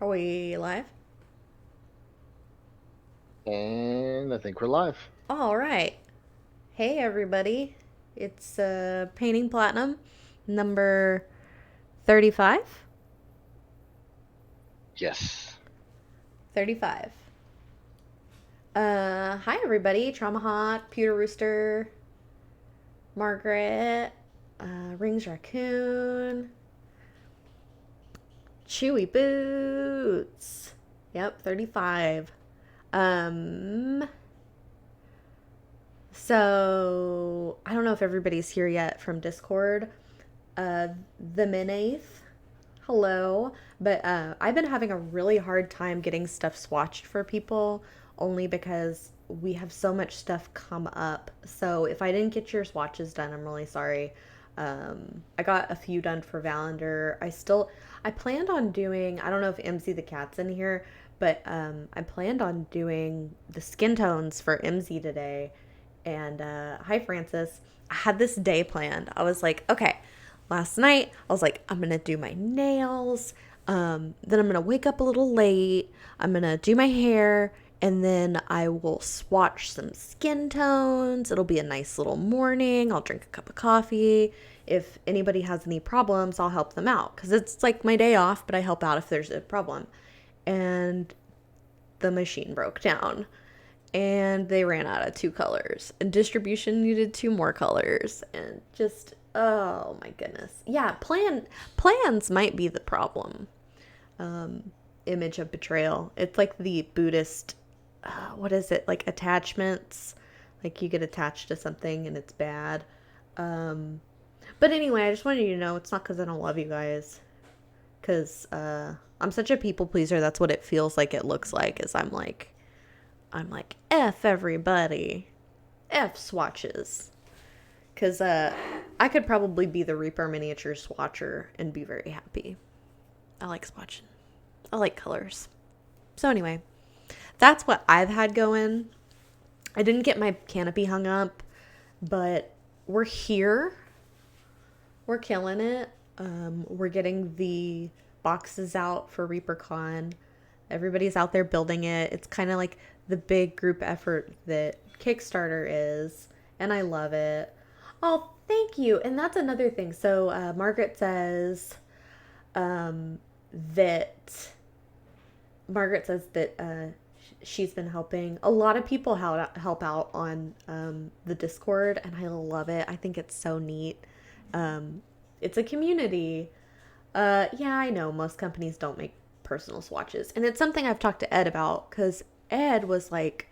Are we live? And I think we're live. All right. Hey, everybody. It's Painting Platinum number 35. Yes. 35. Hi, everybody. Trauma Hawk, Pewter Rooster, Margaret, Rings Raccoon, Chewy Boots. Yep, 35. Um, so I don't know if everybody's here yet from Discord. Uh, the Minaith. Hello. But I've been having a really hard time getting stuff swatched for people only because we have so much stuff come up. So if I didn't get your swatches done, I'm really sorry. I got a few done for Valander. I planned on doing, I don't know if MZ the cat's in here, but I planned on doing the skin tones for MZ today. And hi, Francis. I had this day planned. I was like, okay, last night I was like, I'm gonna do my nails. Then I'm gonna wake up a little late. I'm gonna do my hair, and then I will swatch some skin tones. It'll be a nice little morning. I'll drink a cup of coffee. If anybody has any problems, I'll help them out because it's like my day off, but I help out if there's a problem. And the machine broke down and they ran out of two colors and distribution needed two more colors and just oh my goodness. Yeah, plans might be the problem. Image of betrayal, it's like the Buddhist, what is it, like attachments, like you get attached to something and it's bad. um but anyway, I just wanted you to know it's not because I don't love you guys, because I'm such a people pleaser. That's what it feels like. It looks like is I'm like, F everybody. F swatches. Because I could probably be the Reaper miniature swatcher and be very happy. I like swatching. I like colors. So, anyway, that's what I've had going. I didn't get my canopy hung up, but we're here. We're killing it. We're getting the boxes out for ReaperCon. Everybody's out there building it. It's kind of like the big group effort that Kickstarter is, and I love it. Oh, thank you. And that's another thing. So Margaret says um, that she's been helping a lot of people help out on the Discord, and I love it. I think it's so neat. Um, it's a community. Yeah, I know most companies don't make personal swatches, and it's something I've talked to Ed about because Ed was like,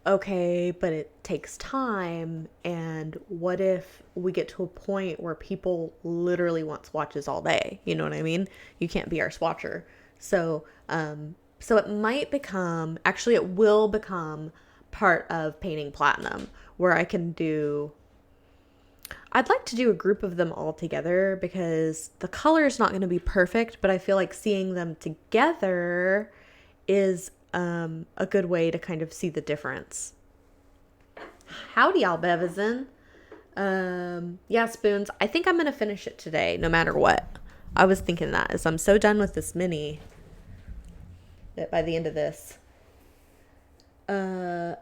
okay, but it takes time. And what if we get to a point where people literally want swatches all day? You know what I mean? You can't be our swatcher. So it might become, actually, it will become part of painting platinum where I'd like to do a group of them all together because the color is not going to be perfect, but I feel like seeing them together is a good way to kind of see the difference. Howdy, albevazin. Yeah, spoons. I think I'm gonna finish it today, no matter what. I was thinking that as I'm so done with this mini that by the end of this, uh,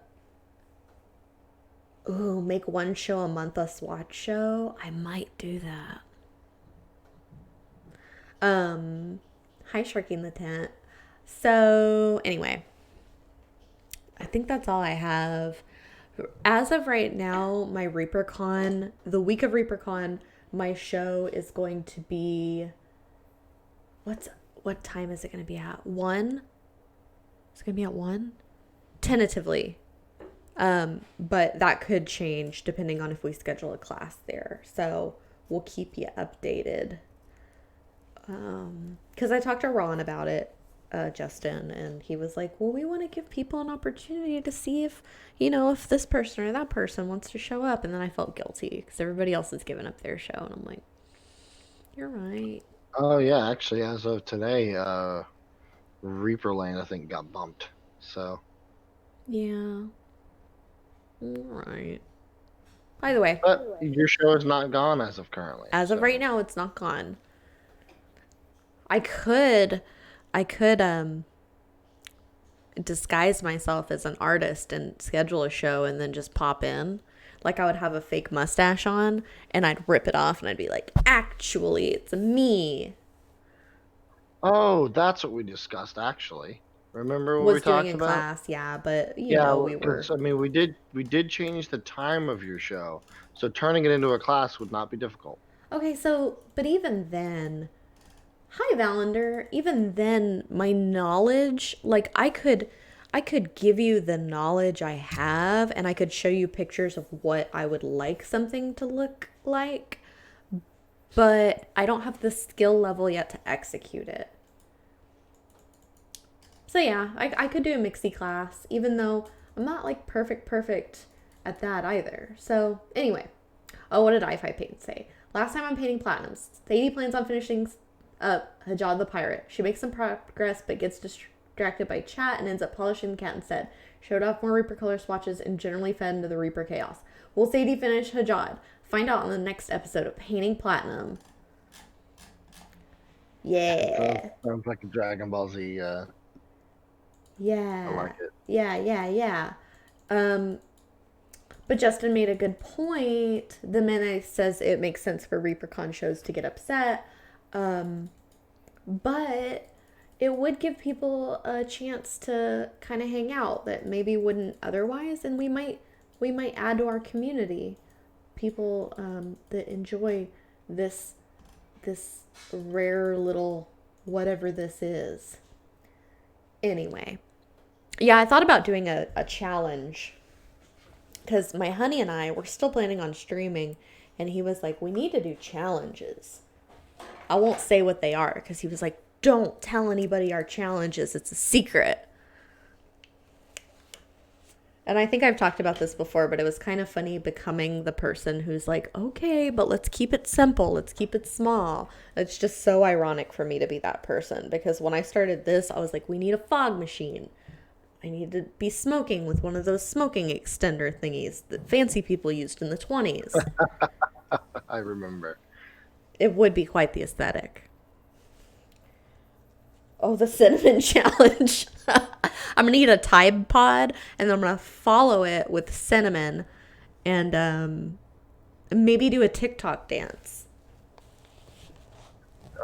ooh, make one show a month a swatch show. I might do that. Um, Hi, Sharky in the tent. So anyway, I think that's all I have. As of right now, my ReaperCon, the week of ReaperCon, my show is going to be, what's what time is it going to be at? 1? It's going to be at 1 tentatively. But that could change depending on if we schedule a class there. So, we'll keep you updated. Cuz I talked to Ron about it, Justin, and he was like, "Well, we want to give people an opportunity to see if, if this person or that person wants to show up." And then I felt guilty cuz everybody else has given up their show, and I'm like, "You're right." Oh yeah, actually, as of today, Reaper Lane I think got bumped. So, Yeah. All right. By the way, but your show is not gone as of currently. as of right So, now, it's not gone. I could. I could disguise myself as an artist and schedule a show and then just pop in. Like I would have a fake mustache on and I'd rip it off and I'd be like, actually, it's me. Oh, that's what we discussed actually. Remember what we Was doing talked in about? class, yeah, but Yeah, we because were. I mean, we did change the time of your show, so turning it into a class would not be difficult. Okay, so, but even then, hi Valander, even then my knowledge, like I could give you the knowledge I have and I could show you pictures of what I would like something to look like, but I don't have the skill level yet to execute it. So yeah, I could do a mixie class, even though I'm not like perfect at that either. So anyway, oh, what did I5 Paint say? Last time I'm painting platinums, Sadie plans on finishing up Hajad the Pirate. She makes some progress but gets distracted by chat and ends up polishing the cat instead. Showed off more Reaper color swatches and generally fed into the Reaper chaos. Will Sadie finish Hajad? Find out on the next episode of Painting Platinum. Yeah. Sounds like a Dragon Ball Z. I Yeah. like it. Yeah. Um, but Justin made a good point. The minute says it makes sense for ReaperCon shows to get upset. But it would give people a chance to kind of hang out that maybe wouldn't otherwise, and we might add to our community people that enjoy this rare little whatever this is. Anyway, yeah, I thought about doing a challenge because my honey and I were still planning on streaming, and he was like, "We need to do challenges." I won't say what they are because he was like, don't tell anybody our challenges. It's a secret. And I think I've talked about this before, but it was kind of funny becoming the person who's like, okay, but let's keep it simple. Let's keep it small. It's just so ironic for me to be that person because when I started this, I was like, we need a fog machine. I need to be smoking with one of those smoking extender thingies that fancy people used in the 20s. I remember. It would be quite the aesthetic. Oh, the cinnamon challenge. I'm gonna eat a Tide Pod and then I'm gonna follow it with cinnamon and maybe do a TikTok dance.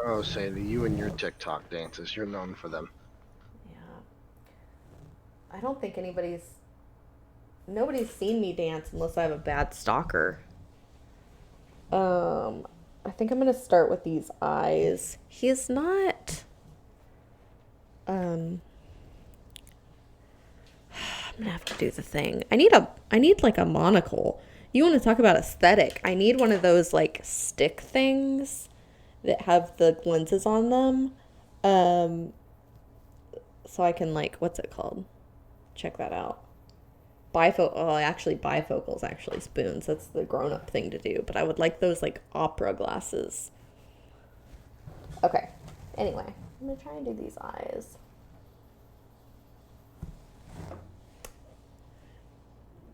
Oh, Sadie, you and your TikTok dances, you're known for them. Yeah. I don't think nobody's seen me dance unless I have a bad stalker. I think I'm gonna start with these eyes. He is not um I'm gonna have to do the thing. I need like a monocle. You want to talk about aesthetic? I need one of those like stick things that have the lenses on them. Um, so I can like what's it called? Check that out. Bifocal. Oh, actually, bifocals actually spoons. That's the grown-up thing to do. But I would like those like opera glasses. Okay. Anyway, I'm gonna try and do these eyes.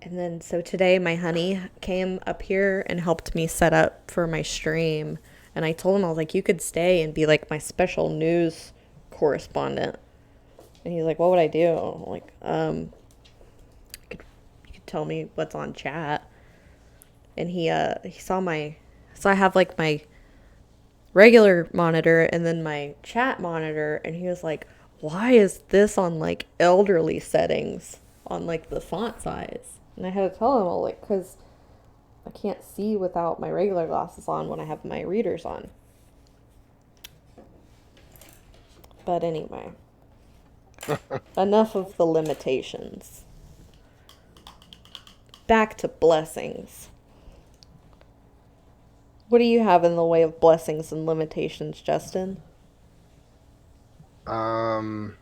And then, so today my honey came up here and helped me set up for my stream. And I told him, I was like, you could stay and be like my special news correspondent. And he's like, what would I do? I'm like, you could tell me what's on chat. And he saw so I have like my regular monitor and then my chat monitor. And he was like, why is this on like elderly settings on like the font size? And I had to tell him, all like, because I can't see without my regular glasses on when I have my readers on. But anyway, enough of the limitations. Back to blessings. What do you have in the way of blessings and limitations, Justin? Um,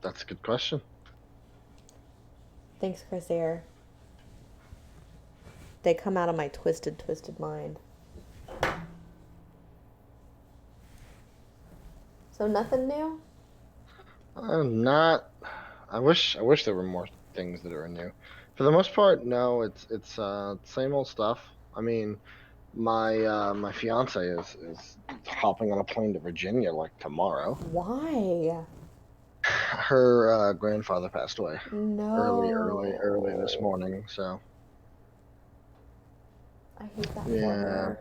that's a good question. Thanks, Chris Air. They come out of my twisted mind. So nothing new? Not. I wish there were more things that are new. For the most part, no. It's same old stuff. I mean, My fiance is hopping on a plane to Virginia like tomorrow. Why? Her grandfather passed away early this No. morning. So I hate that for yeah, her.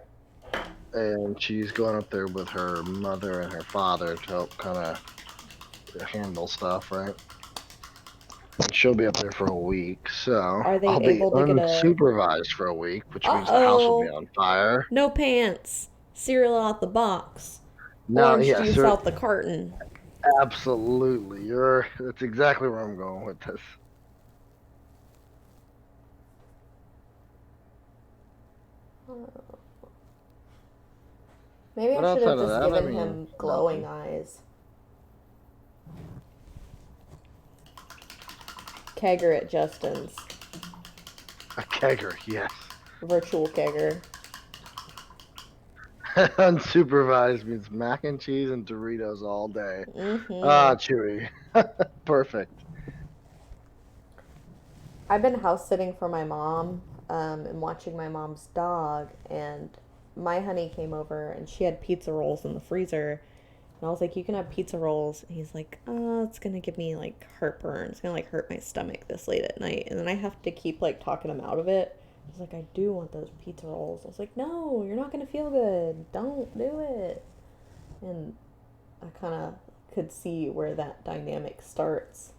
and she's going up there with her mother and her father to help kind of handle stuff, right? And she'll be up there for a week, so Are they I'll be able to get a... unsupervised for a week, which means the house will be Uh-oh. on fire. No pants. Cereal out the box. No, Orange yes, juice out the carton. absolutely. That's exactly where I'm going with this. Maybe I But should have outside of just that, I given mean, him glowing nothing. eyes. Kegger at Justin's. A kegger, yes. Virtual kegger. Unsupervised means mac and cheese and Doritos all day. Mm-hmm. Ah, Chewy. Perfect. I've been house sitting for my mom and watching my mom's dog, and my honey came over and she had pizza rolls in the freezer. And I was like, "You can have pizza rolls." And he's like, "Oh, it's gonna give me like heartburn. It's gonna like hurt my stomach this late at night." And then I have to keep like talking him out of it. He's like, "I do want those pizza rolls." I was like, "No, you're not gonna feel good. Don't do it." And I kind of could see where that dynamic starts.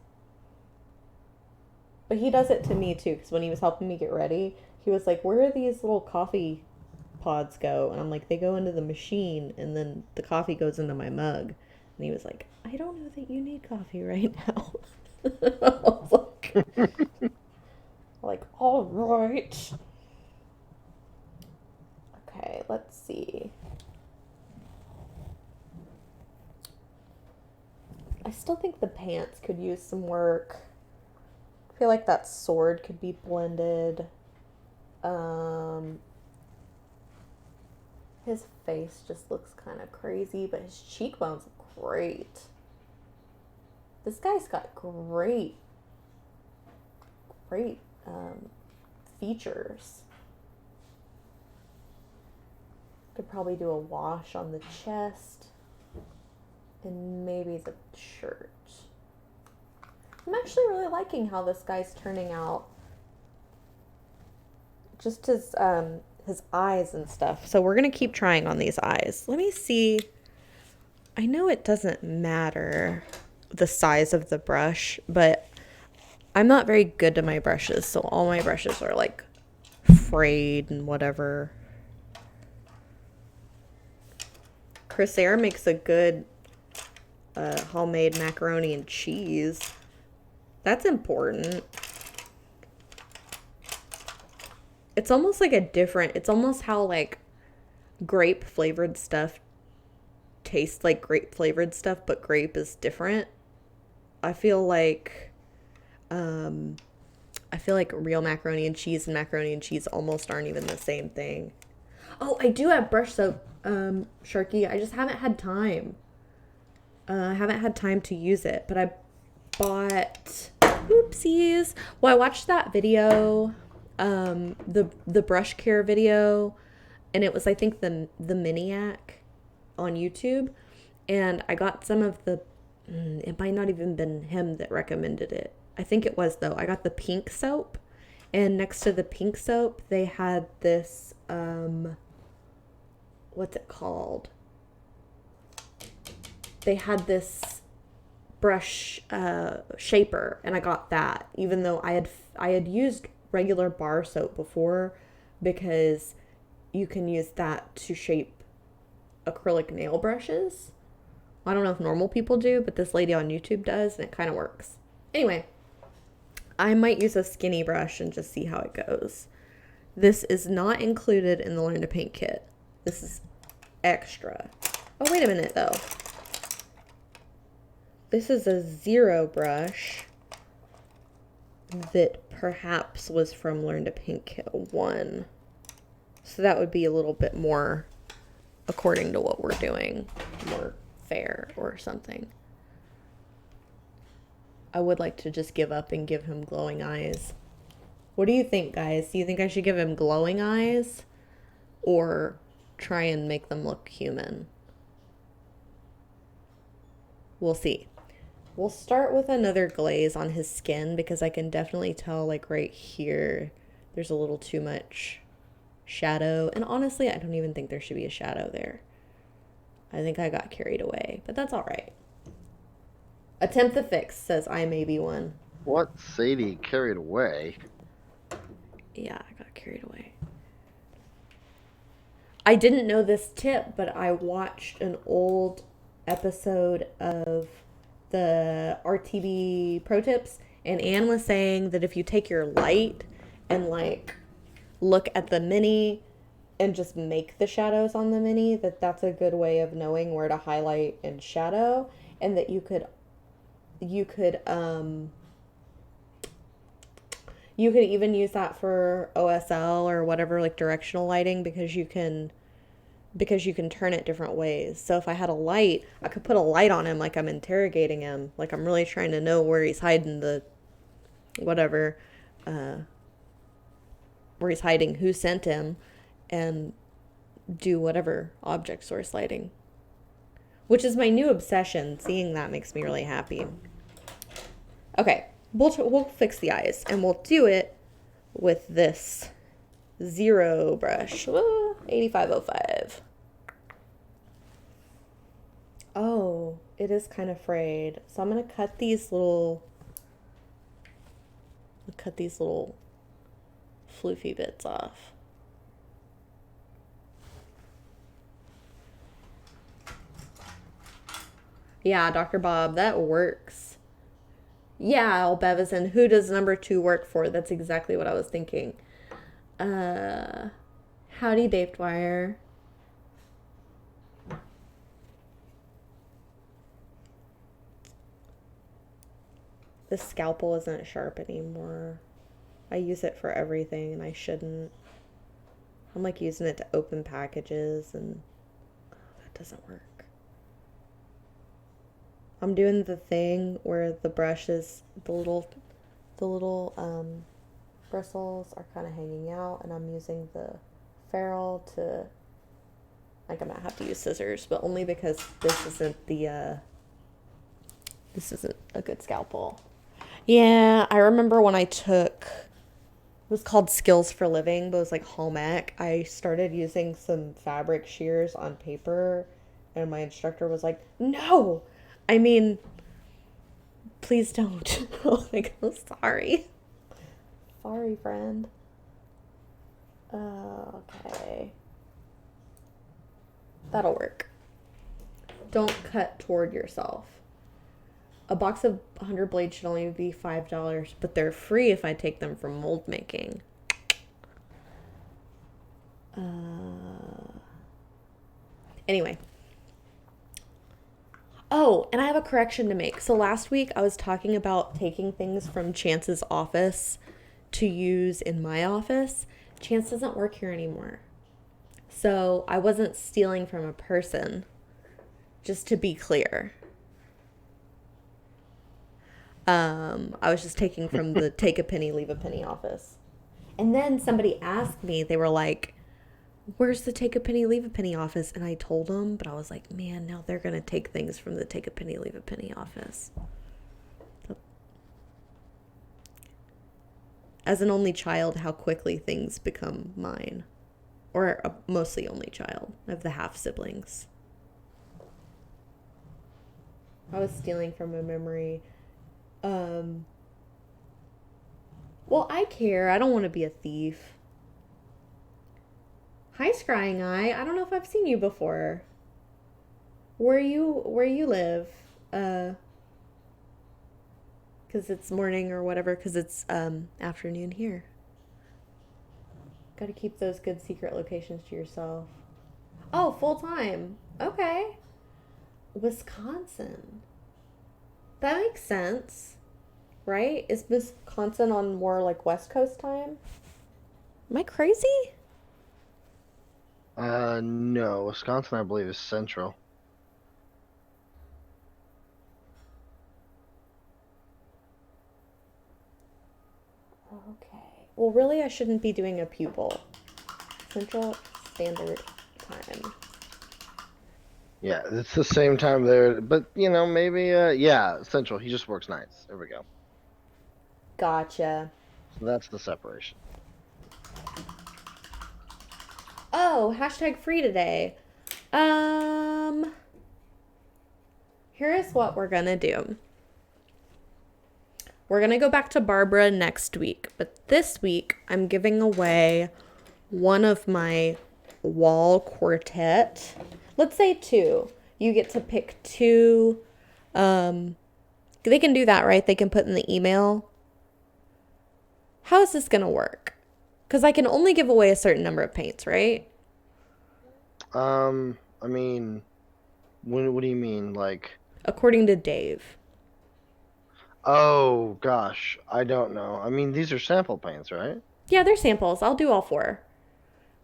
But he does it to me too, because when he was helping me get ready, he was like, "Where are these little coffee pods go?" And I'm like, "They go into the machine, and then the coffee goes into my mug." And he was like, "I don't know that you need coffee right now." I was like, all right. Okay, let's see. I still think the pants could use some work. I feel like that sword could be blended. Um, his face just looks kind of crazy, but his cheekbones look great. This guy's got great features. Could probably do a wash on the chest and maybe the shirt. I'm actually really liking how this guy's turning out. Just his eyes and stuff. So we're gonna keep trying on these eyes. Let me see. I know it doesn't matter the size of the brush, but I'm not very good to my brushes, so all my brushes are like frayed and whatever. Chris Air makes a good homemade macaroni and cheese. That's important. It's almost like it's almost how like grape flavored stuff tastes like grape flavored stuff, but grape is different. I feel like um I feel like real macaroni and cheese almost aren't even the same thing. Oh, I do have brush soap, Sharky. I just haven't had time. I haven't had time to use it, but I bought oopsies. Well, I watched that video, the brush care video, and it was I think the Miniac on YouTube, and I got some of the. It might not even been him that recommended it. I think it was though. I got the pink soap, and next to the pink soap, they had this what's it called? They had this brush shaper, and I got that even though I had used regular bar soap before, because you can use that to shape acrylic nail brushes. I don't know if normal people do, but this lady on YouTube does, and it kind of works. Anyway, I might use a skinny brush and just see how it goes. This is not included in the Learn to Paint kit. This is extra. Oh, wait a minute though. This is a zero brush that perhaps was from Learn to Paint Kit 1. So that would be a little bit more according to what we're doing, more fair or something. I would like to just give up and give him glowing eyes. What do you think, guys? Do you think I should give him glowing eyes? or try and make them look human. We'll see. We'll start with another glaze on his skin because I can definitely tell, like, right here, there's a little too much shadow. And honestly, I don't even think there should be a shadow there. I think I got carried away, but that's all right. Attempt the fix, says I may be one. What? Sadie carried away? Yeah, I got carried away. I didn't know this tip, but I watched an old episode of the RTV Pro Tips, and Anne was saying that if you take your light and like look at the mini and just make the shadows on the mini, that's a good way of knowing where to highlight and shadow, and that you could even use that for OSL or whatever, like directional lighting, because you can turn it different ways. So if I had a light, I could put a light on him like I'm interrogating him, like I'm really trying to know where he's hiding the whatever, where he's hiding, who sent him, and do whatever object source lighting, which is my new obsession. Seeing that makes me really happy. Okay, we'll fix the eyes, and we'll do it with this zero brush. 8505. Oh, it is kind of frayed. So I'm going to cut these little floofy bits off. Yeah, Dr. Bob, that works. Yeah, albevazin. Who does number 2 work for? That's exactly what I was thinking. Howdy, Dave Dwyer. The scalpel isn't sharp anymore. I use it for everything and I shouldn't. I'm like using it to open packages and that doesn't work. I'm doing the thing where the brush is the little bristles are kind of hanging out, and I'm using the ferrule to, like, I might have to use scissors, but only because this isn't a good scalpel. Yeah, I remember when I took, it was called Skills for Living, but it was like home ec. I started using some fabric shears on paper, and my instructor was like, no, I mean, please don't. I was like, oh, sorry. Sorry, friend. Okay. That'll work. Don't cut toward yourself. A box of 100 blades should only be $5, but they're free if I take them from mold making. Anyway. Oh, and I have a correction to make. So last week I was talking about taking things from Chance's office to use in my office. Chance doesn't work here anymore. So I wasn't stealing from a person, just to be clear. I was just taking from the take a penny, leave a penny office. And then somebody asked me, they were like, where's the take a penny, leave a penny office? And I told them, but I was like, man, now they're going to take things from the take a penny, leave a penny office. So, as an only child, how quickly things become mine. Or a mostly only child of the half siblings. I was stealing from a memory. Well, I care. I don't want to be a thief. Hi, Scrying Eye. I don't know if I've seen you before. Where you live? 'Cause it's morning or whatever. 'Cause it's afternoon here. Got to keep those good secret locations to yourself. Oh, full time. Okay. Wisconsin. That makes sense, right? Is Wisconsin on more like West Coast time? Am I crazy? No. Wisconsin, I believe, is central. Okay. Well, really, I shouldn't be doing a pupil. Central Standard time. Yeah, it's the same time there, but maybe yeah, Central. He just works nights. There we go. Gotcha. So that's the separation. Oh, hashtag free today. Um, Here's what we're gonna do. We're gonna go back to Barbara next week, but this week I'm giving away one of my wall quartet. Let's say two. You get to pick two. They can do that, right? They can put in the email. How is this gonna work? Because I can only give away a certain number of paints, right? I mean, what do you mean? Like, According to Dave. oh gosh, I don't know. I mean, these are sample paints, right? Yeah, they're samples. I'll do all four.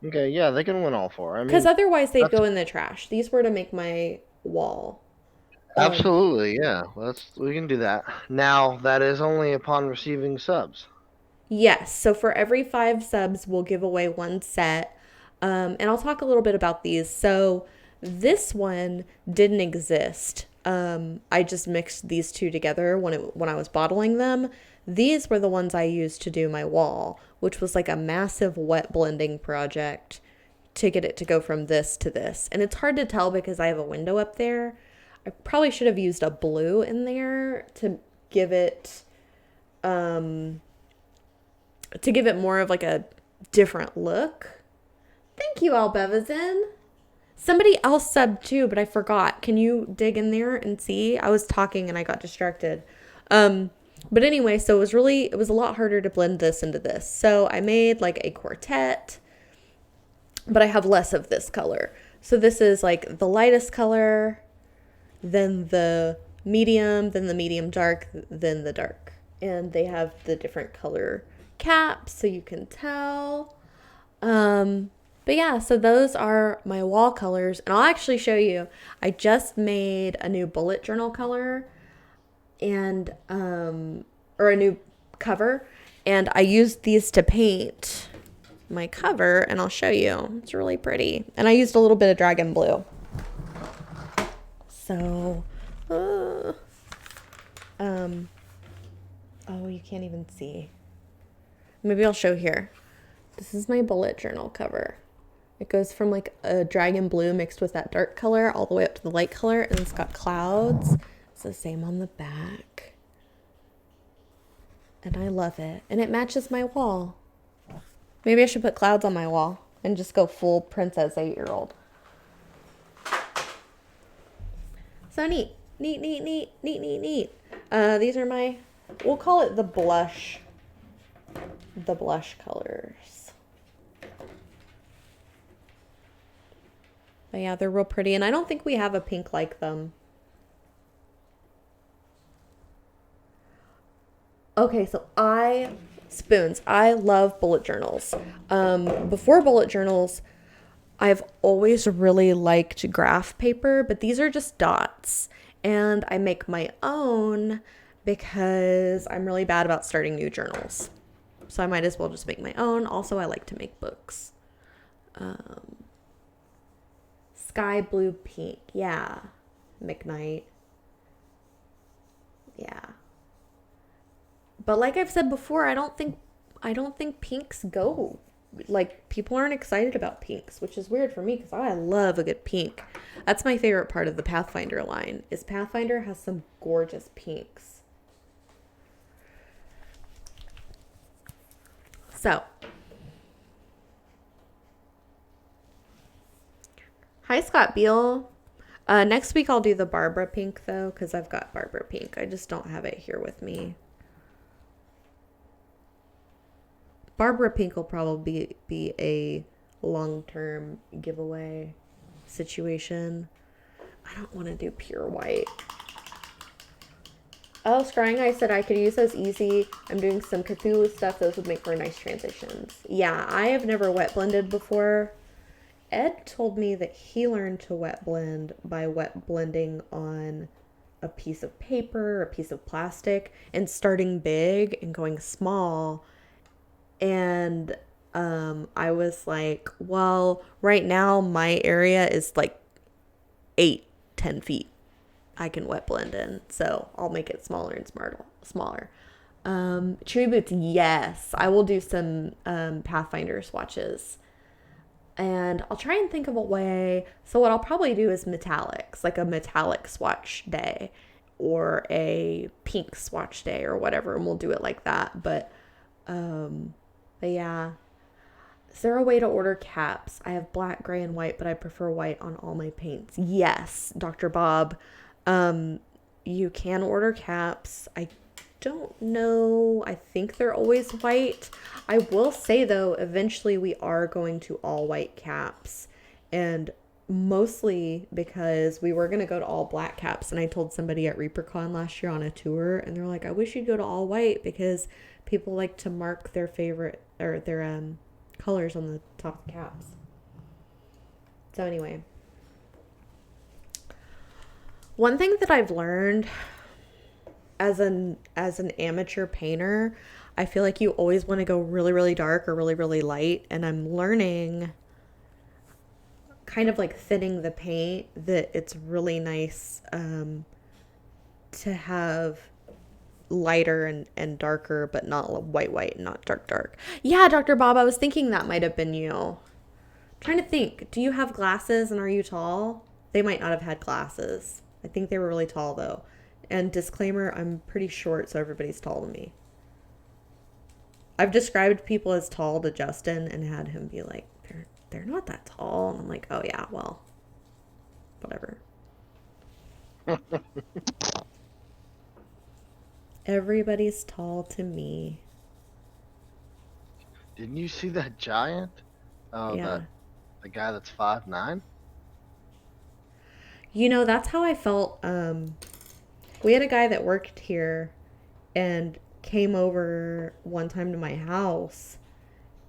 Okay, yeah, they can win all four. I Because mean, otherwise they'd that's go in the trash. These were to make my wall. absolutely, yeah. We can do that. Now, that is only upon receiving subs. Yes. So for every 5 subs, we'll give away one set. And I'll talk a little bit about these. So this one didn't exist. I just mixed these two together when I was bottling them. These were the ones I used to do my wall, which was like a massive wet blending project to get it to go from this to this. And it's hard to tell because I have a window up there. I probably should have used a blue in there give it um to give it more of like a different look. Thank you, albevazin. Somebody else subbed too, but I forgot. Can you dig in there and see? I was talking and I got distracted. But anyway, so it was a lot harder to blend this into this. So I made like a quartet, but I have less of this color. So this is like the lightest color, then the medium dark, then the dark. And they have the different color caps so you can tell. But yeah, so those are my wall colors. And I'll actually show you. I just made a new bullet journal color and or a new cover, and I used these to paint my cover, and I'll show you. It's really pretty. And I used a little bit of dragon blue. So oh, you can't even see. Maybe I'll show here. This is my bullet journal cover. It goes from like a dragon blue mixed with that dark color all the way up to the light color, and it's got clouds. It's the same on the back. And I love it. And it matches my wall. Maybe I should put clouds on my wall and just go full Princess 8-year-old. So neat. Neat. These are we'll call it the blush colors. But yeah, they're real pretty. And I don't think we have a pink like them. Okay, so spoons. I love bullet journals. Before bullet journals, I've always really liked graph paper, but these are just dots. And I make my own because I'm really bad about starting new journals. So I might as well just make my own. Also, I like to make books. Sky blue pink. Yeah. McKnight. Yeah. But like I've said before, I don't think pinks go. Like, people aren't excited about pinks, which is weird for me because I love a good pink. That's my favorite part of the Pathfinder line, is Pathfinder has some gorgeous pinks. So, hi Scott Beal. Next week I'll do the Barbara pink though, because I've got Barbara pink. I just don't have it here with me. Barbara pink will probably be a long-term giveaway situation. I don't want to do pure white. Oh, Scrying Eye said I could use those easy. I'm doing some Cthulhu stuff. Those would make for nice transitions. Yeah, I have never wet blended before. Ed told me that he learned to wet blend by wet blending on a piece of paper, a piece of plastic, and starting big and going small. And I was like, well, right now my area is like 8, 10 feet. I can wet blend in, so I'll make it smaller and smaller. Chewy boots, yes. I will do some Pathfinder swatches. And I'll try and think of a way. So what I'll probably do is metallics, like a metallic swatch day or a pink swatch day or whatever, and we'll do it like that. But yeah. Is there a way to order caps? I have black, gray, and white, but I prefer white on all my paints. Yes, Dr. Bob. Um, you can order caps. I don't know. I think they're always white. I will say though, eventually we are going to all white caps. And mostly because we were going to go to all black caps. And I told somebody at ReaperCon last year on a tour, and they're like, I wish you'd go to all white because people like to mark their favorite or their colors on the top caps. So anyway, one thing that I've learned as an amateur painter, I feel like you always want to go really really dark or really really light, and I'm learning kind of like thinning the paint that it's really nice to have lighter and darker, but not white and not dark. Yeah, Dr. Bob, I was thinking that might have been you. I'm trying to think. Do you have glasses and are you tall? They might not have had glasses. I think they were really tall though. And disclaimer, I'm pretty short, so everybody's tall to me. I've described people as tall to Justin and had him be like, they're not that tall. And I'm like, oh yeah, well, whatever. Everybody's tall to me. Didn't you see that giant? Oh, Yeah. the guy that's 5'9"? You know, that's how I felt. We had a guy that worked here and came over one time to my house,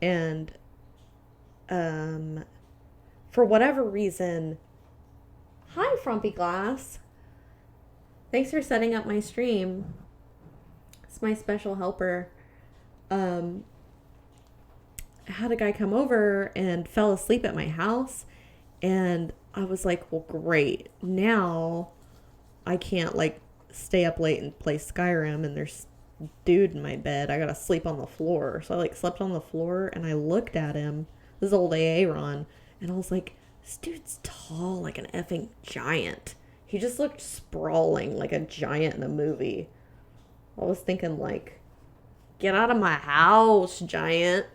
and for whatever reason, hi Frumpy Glass. Thanks for setting up my stream. It's my special helper. I had a guy come over and fell asleep at my house, and I was like, well, great. Now I can't like stay up late and play Skyrim and there's dude in my bed. I gotta sleep on the floor. So I like slept on the floor and I looked at him, this old Aaron, and I was like, this dude's tall like an effing giant. He just looked sprawling like a giant in a movie. I was thinking like, get out of my house, giant.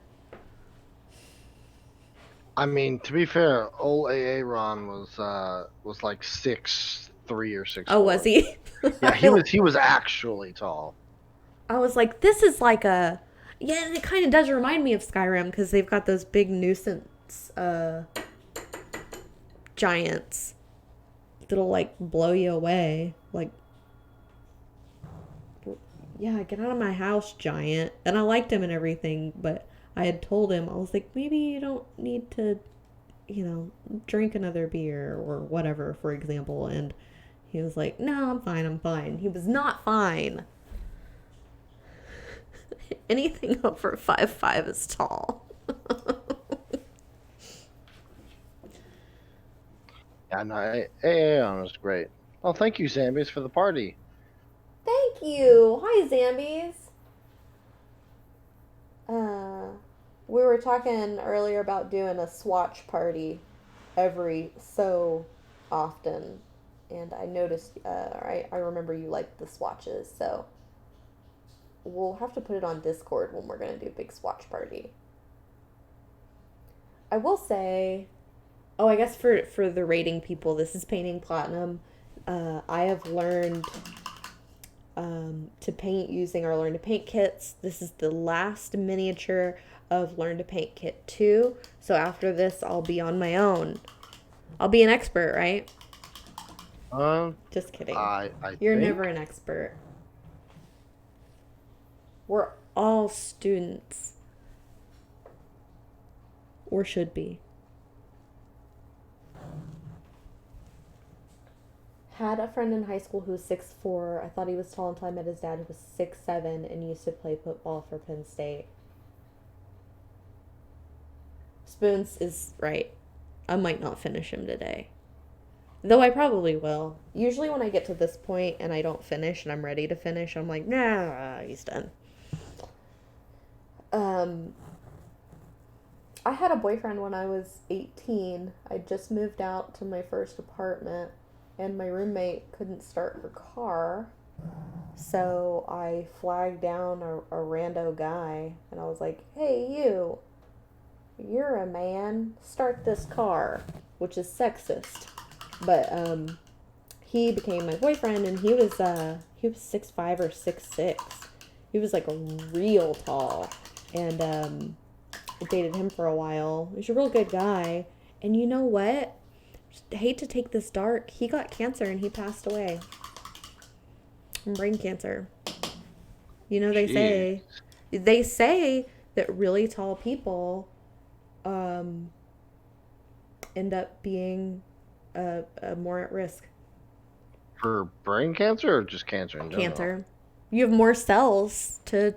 I mean, to be fair, old Aaron was like 6'3" or 6'4". Oh, was he? Yeah, he was actually tall. I was like, this is like a, yeah, it kind of does remind me of Skyrim because they've got those big nuisance giants that'll like blow you away. Like, yeah, get out of my house, giant. And I liked him and everything, but I had told him, I was like, maybe you don't need to, drink another beer or whatever, for example. And he was like, no, I'm fine. He was not fine. Anything over 5'5" is tall. Yeah, no, Aaron was great. Oh, thank you, Zambies, for the party. Thank you. Hi, Zambies. We were talking earlier about doing a swatch party every so often, and I noticed, I remember you liked the swatches, so we'll have to put it on Discord when we're going to do a big swatch party. I will say, oh, I guess for the rating people, this is Painting Platinum. I have learned to paint using our Learn to Paint kits. This is the last miniature of Learn to Paint Kit 2. So after this, I'll be on my own. I'll be an expert, right? Just kidding. You're think... never an expert. We're all students. Or should be. Had a friend in high school who was 6'4". I thought he was tall until I met his dad, who was 6'7" and used to play football for Penn State. Spoons is right. I might not finish him today. Though I probably will. Usually when I get to this point and I don't finish and I'm ready to finish, I'm like, nah, he's done. Um, I had a boyfriend when I was 18. I just moved out to my first apartment and my roommate couldn't start her car. So I flagged down a rando guy and I was like, hey, you're a man, start this car, which is sexist. But he became my boyfriend and he was 6'5" or 6'6". He was like real tall. And I dated him for a while. He's a real good guy. And you know what? I hate to take this dark. He got cancer and he passed away from brain cancer. You know, Jeez. they say that really tall people end up being more at risk. For brain cancer or just cancer in general? Cancer. You have more cells to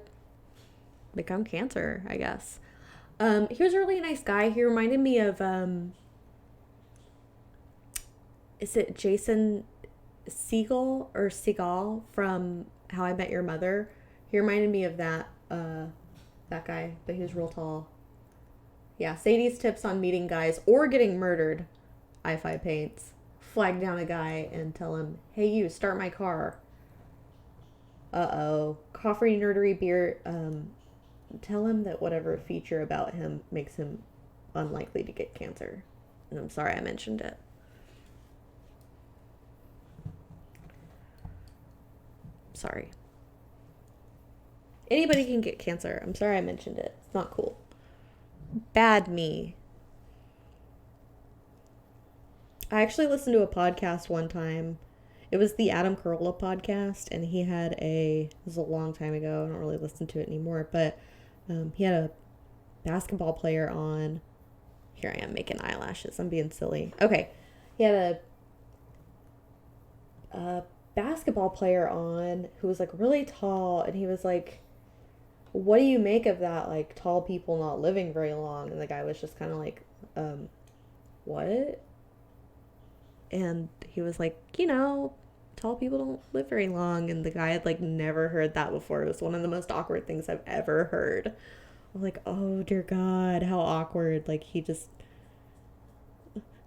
become cancer, I guess. He was a really nice guy. He reminded me of is it Jason Segal from How I Met Your Mother? He reminded me of that guy, but he was real tall. Yeah, Sadie's tips on meeting guys or getting murdered. I5 paints. Flag down a guy and tell him, hey, you, start my car. Uh-oh. Coffee nerdery beer. Tell him that whatever feature about him makes him unlikely to get cancer. And I'm sorry I mentioned it. Sorry. Anybody can get cancer. I'm sorry I mentioned it. It's not cool. Bad me. I actually listened to a podcast one time. It was the Adam Carolla podcast, and he had this was a long time ago. I don't really listen to it anymore, but he had a basketball player on. Here I am making eyelashes. I'm being silly. Okay. He had a basketball player on who was like really tall, and he was like, what do you make of that, like, tall people not living very long? And the guy was just kind of like, what? And he was like, tall people don't live very long. And the guy had like never heard that before. It was one of the most awkward things I've ever heard. I'm like, oh dear God, how awkward. Like, he just,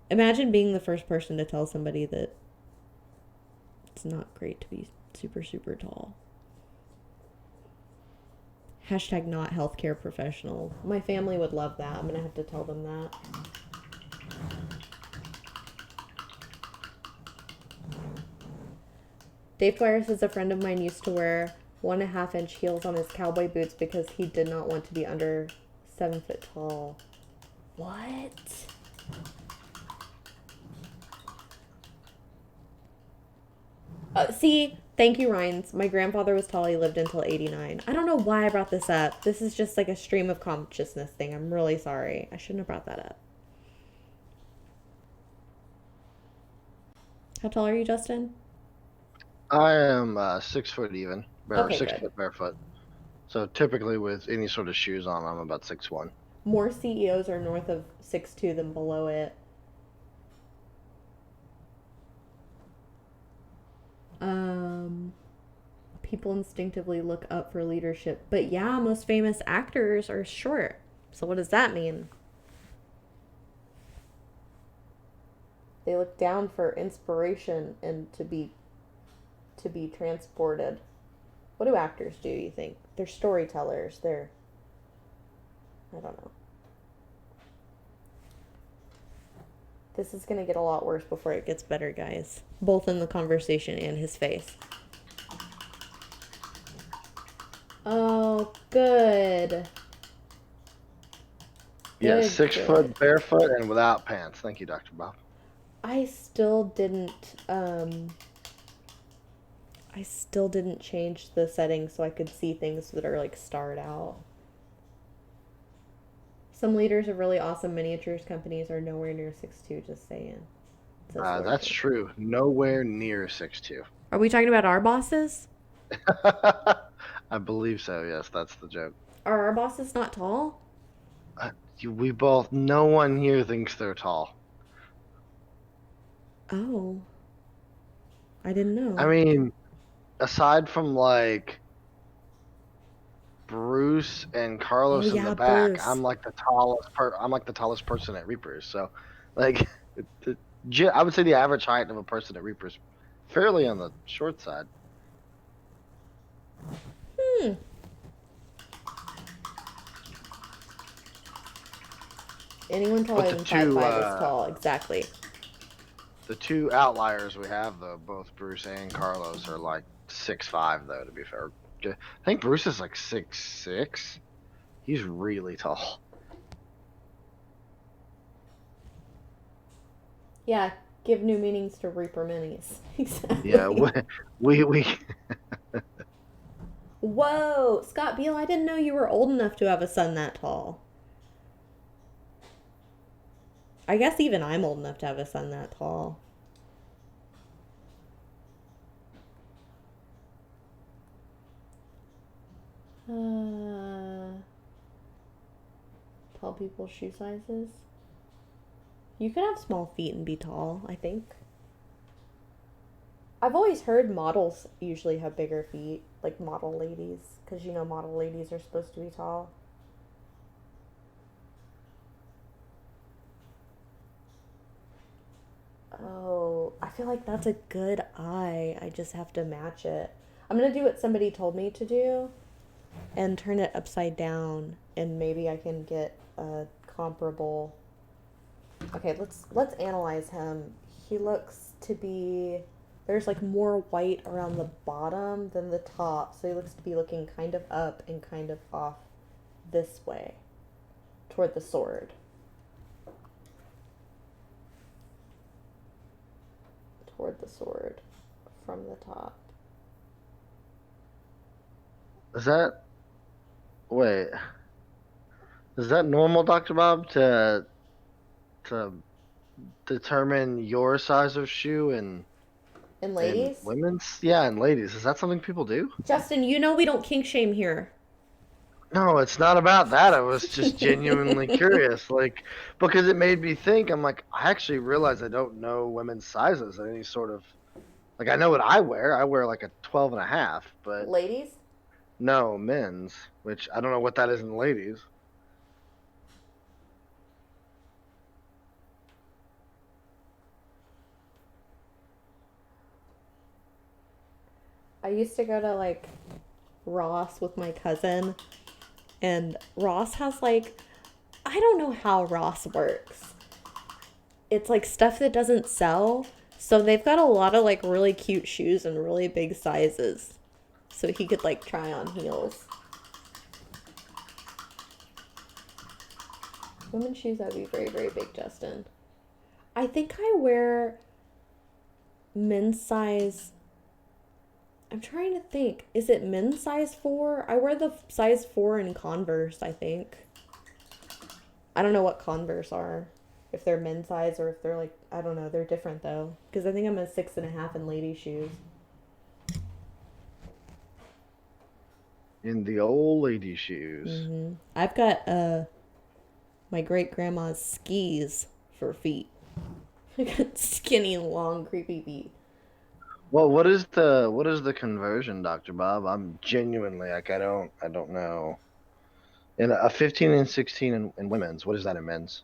imagine being the first person to tell somebody that it's not great to be super, super tall. Hashtag not healthcare professional. My family would love that. I'm going to have to tell them that. Dave Dwyer says a friend of mine used to wear 1.5-inch heels on his cowboy boots because he did not want to be under 7 foot tall. What? See, thank you, Rhines. My grandfather was tall. He lived until 89. I don't know why I brought this up. This is just like a stream of consciousness thing. I'm really sorry. I shouldn't have brought that up. How tall are you, Justin? I am 6 foot even, or Okay, 6 foot barefoot. So typically with any sort of shoes on, I'm about 6'1". More CEOs are north of 6'2" than below it. People instinctively look up for leadership. But yeah, most famous actors are short. So what does that mean? They look down for inspiration and to be transported. What do actors do, you think? They're storytellers. I don't know. This is going to get a lot worse before it gets better, guys. Both in the conversation and his face. Oh, good. Yeah, 6 foot barefoot and without pants. Thank you, Dr. Bob. I still didn't change the settings so I could see things that are like starred out. Some leaders of really awesome miniatures companies are nowhere near 6'2", just saying. That's true. Nowhere near 6'2". Are we talking about our bosses? I believe so, yes. That's the joke. Are our bosses not tall? We both. No one here thinks they're tall. Oh, I didn't I know. mean, aside from like Bruce and Oh Carlos in the yeah, back, Bruce. I'm like the tallest person at Reapers. So, like, I would say the average height of a person at Reapers fairly on the short side. Hmm. Anyone But taller than 5'5" is tall. Exactly. the two outliers we have though, both Bruce and Carlos are like 6'5" though. To be fair, I think Bruce is like 6'6". He's really tall. Yeah, give new meanings to Reaper minis. Yeah, Exactly. we Whoa, Scott Beale, I didn't know you were old enough to have a son that tall. I guess even I'm old enough to have a son that tall. Uh, Tall people shoe sizes. You can have small feet and be tall, I think. I've always heard models usually have bigger feet, like model ladies, because you know model ladies are supposed to be tall. Oh, I feel like that's a good eye. I just have to match it. I'm gonna do what somebody told me to do and turn it upside down, and maybe I can get a comparable. Okay, let's analyze him. He looks to be there's like more white around the bottom than the top, so he looks to be looking kind of up and kind of off this way toward the sword. Toward the sword from the top. is that wait is that normal, Doctor Bob, to determine your size of shoe And in ladies? women's? Yeah, and ladies. Is that something people do? Justin, you know we don't kink shame here. No, it's not about that. I was just genuinely curious, like because it made me think. I'm like, I actually realize I don't know women's sizes in any sort of like I know what I wear. I wear like a 12 and a half, but Ladies? no men's, which I don't know what that is in ladies. I used to go to like Ross with my cousin, and Ross has like, I don't know how Ross works. It's like stuff that doesn't sell. So they've got a lot of like really cute shoes and really big sizes. So he could like try on heels. Women's shoes that would be very, very big, Justin. I think I wear men's size. I'm trying to think. Is it men's size 4? I wear the size 4 in Converse, I think. I don't know what Converse are. If they're men's size or if they're like, I don't know. They're different though. Because I think I'm a 6.5 in lady shoes. In the old lady shoes. I've got my great grandma's skis for feet. I got skinny, long, creepy feet. Well, what is the conversion, Doctor Bob? I'm genuinely like I don't know. In a 15 and 16 in women's, what is that in men's?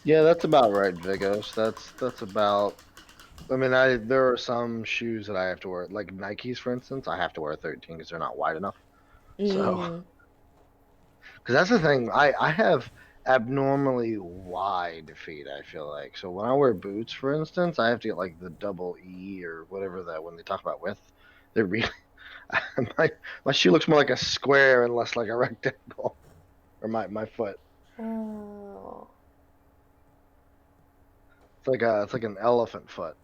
Yeah, that's about right, Vigos. That's about. I mean, I there are some shoes that I have to wear, like Nikes, for instance. I have to wear 13 because they're not wide enough. So, Mm. because that's the thing, I have abnormally wide feet. I feel like so when I wear boots, for instance, I have to get like the double E or whatever that when they talk about width, they're really my my shoe looks more like a square and less like a rectangle, or my foot. Oh. It's like an elephant foot.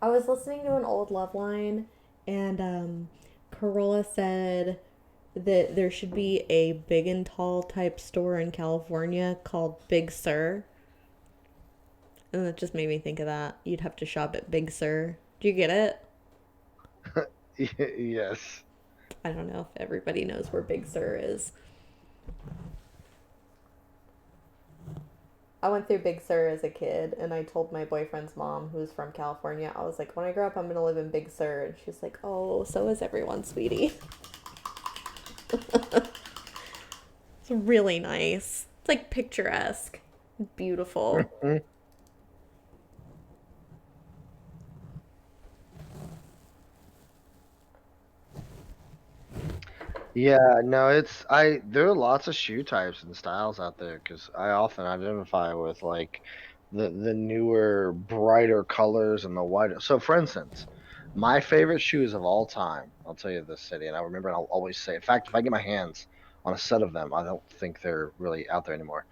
I was listening to an old love line, and Corolla said that there should be a big and tall type store in California called Big Sur. And that just made me think of that. You'd have to shop at Big Sur. Do you get it? Yes. I don't know if everybody knows where Big Sur is. I went through Big Sur as a kid, and I told my boyfriend's mom, who's from California, I was like, when I grow up, I'm gonna live in Big Sur. And she's like, oh, so is everyone, sweetie. It's really nice. It's like picturesque, beautiful. Yeah, no, it's I there are lots of shoe types and styles out there because I often identify with like the newer, brighter colors and the whiter. So for instance, my favorite shoes of all time, I'll tell you this city, and I remember and I'll always say, in fact, if I get my hands on a set of them, I don't think they're really out there anymore.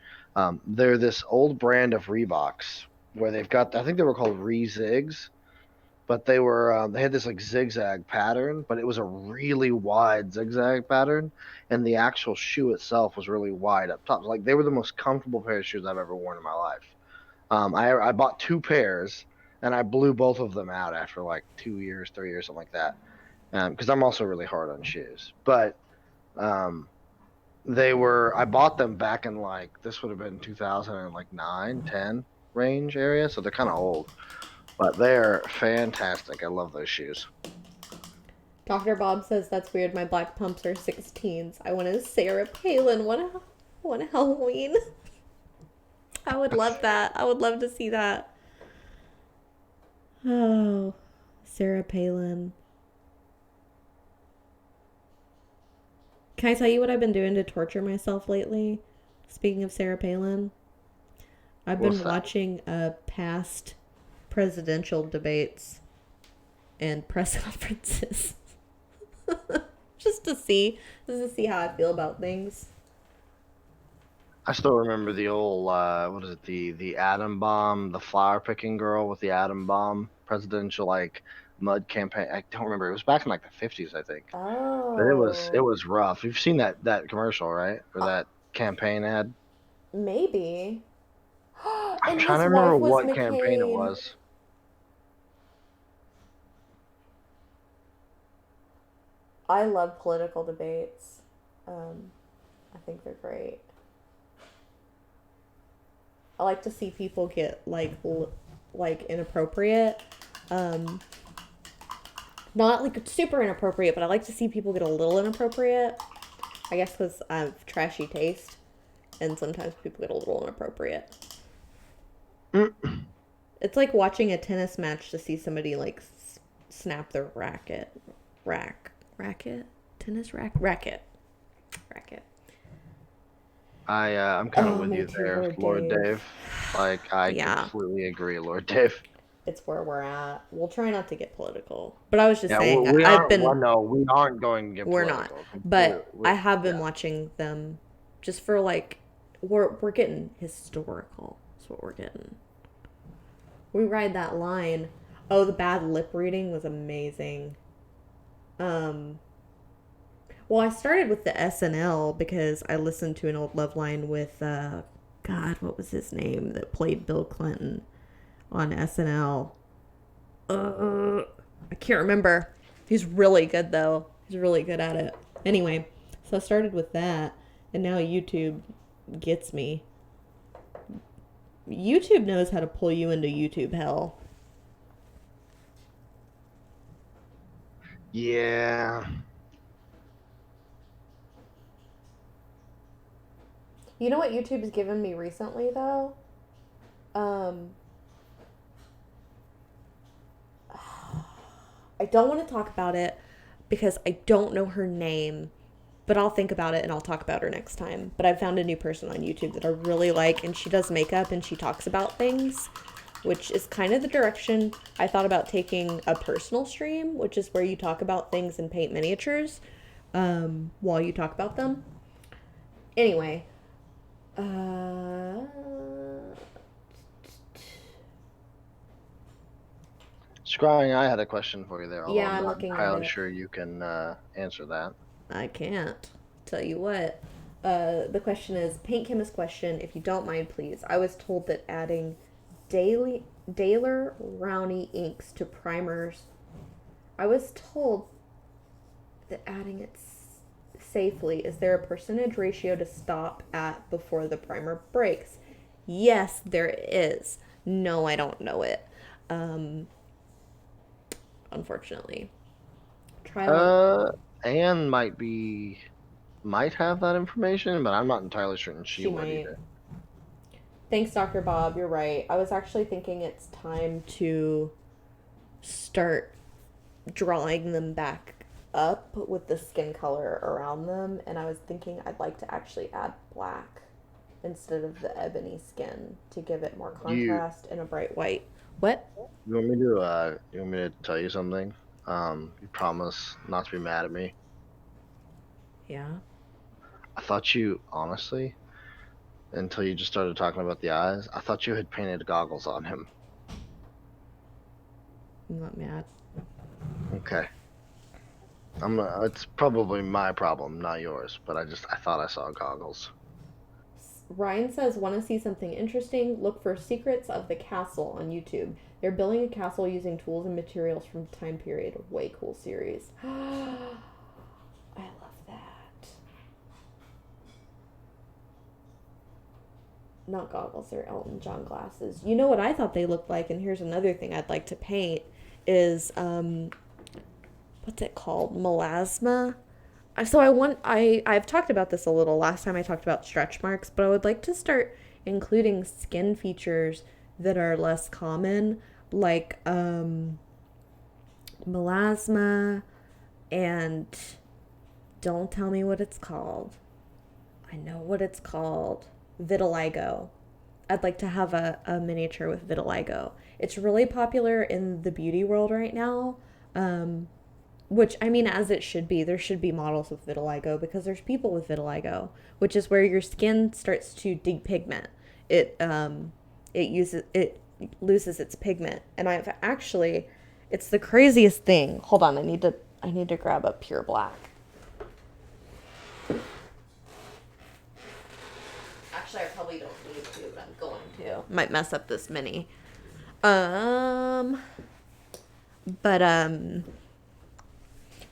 They're this old brand of Reeboks where they've got, I think they were called Re-Zigs, but they had this like zigzag pattern, but it was a really wide zigzag pattern, and the actual shoe itself was really wide up top. Like they were the most comfortable pair of shoes I've ever worn in my life. I bought two pairs, and I blew both of them out after like 2 years, 3 years, something like that. Because I'm also really hard on shoes, but um, I bought them back in like this would have been 2009, 10 range area, so they're kind of old, but they're fantastic. I love those shoes. Dr. Bob says that's weird. My black pumps are 16s. I want a Sarah Palin one Halloween. I would love that. I would love to see that. Oh, Sarah Palin. Can I tell you what I've been doing to torture myself lately? Speaking of Sarah Palin, I've What's been that? watching past presidential debates and press conferences just just to see how I feel about things. I still remember the old what is it, the atom bomb, the flower picking girl with the atom bomb presidential like mud campaign. I don't remember. It was back in like the 50s, I think. But it Oh, was rough. You've seen that commercial, right? Or uh, that campaign ad? maybe. I'm And trying his to remember wife was what campaign it McCain. was. I love political debates. Um, I think they're great. I like to see people get like inappropriate. Um, not like super inappropriate, but I like to see people get a little inappropriate. I guess because I have trashy taste, and sometimes people get a little inappropriate. Mm. It's like watching a tennis match to see somebody like snap their racket, tennis racket. I'm kind of Oh, with me you too, there, Lord Lord Dave. Dave. Like I Yeah, completely agree, Lord Dave. it's where we're at. We'll try not to get political, but I was just Yeah, saying we I've aren't. Well, been no, we aren't going to get we're not, political. Completely. but I have been Yeah. watching them just for like we're getting historical. That's what we're getting. We ride that line. Oh, the bad lip reading was amazing. Um, well, I started with the SNL because I listened to an old Love Line with God, what was his name that played Bill Clinton on SNL? I can't remember. He's really good though. He's really good at it. Anyway, so I started with that, and now YouTube gets me. YouTube knows how to pull you into YouTube hell. Yeah. You know what YouTube has given me recently though? Um, I don't want to talk about it because I don't know her name, but I'll think about it and I'll talk about her next time. But I found a new person on YouTube that I really like, and she does makeup and she talks about things, which is kind of the direction I thought about taking a personal stream, which is where you talk about things and paint miniatures while you talk about them. Anyway, uh, Scrying, I had a question for you there, although yeah, I'm I'm not looking at entirely it. sure you can answer that. I can't tell you what. The question is Paint Chemist question. If you don't mind, please. I was told that adding daily. Daler Rowney inks to primers. I was told that adding it safely, is there a percentage ratio to stop at before the primer breaks? Yes, there is. No, I don't know it. Um, Unfortunately. Try one. Uh, Anne might have that information, but I'm not entirely certain she She would might. either. Thanks, Dr. Bob. You're right. I was actually thinking it's time to start drawing them back up with the skin color around them, and I was thinking I'd like to actually add black instead of the ebony skin to give it more You contrast and a bright white. What? you want me to tell you something? You promise not to be mad at me. Yeah. I thought you honestly, until you just started talking about the eyes, I thought you had painted goggles on him. I'm not mad. Okay. It's probably my problem, not yours, but I thought I saw goggles. Ryan says, want to see something interesting? Look for Secrets of the Castle on YouTube. They're building a castle using tools and materials from the time period. Way cool series. I love that. Not goggles, they're Elton John glasses. You know what I thought they looked like, and here's another thing I'd like to paint is what's it called? Melasma. So I've talked about this a little last time I talked about stretch marks, but I would like to start including skin features that are less common, like melasma, and don't tell me what it's called. I know what it's called. Vitiligo. I'd like to have a miniature with vitiligo. It's really popular in the beauty world right now. Which, I mean, as it should be. There should be models with vitiligo because there's people with vitiligo, which is where your skin starts to depigment. It it loses its pigment, and I've actually, it's the craziest thing. Hold on, I need to grab a pure black. Actually, I probably don't need to, but I'm going to. Might mess up this mini. Um, but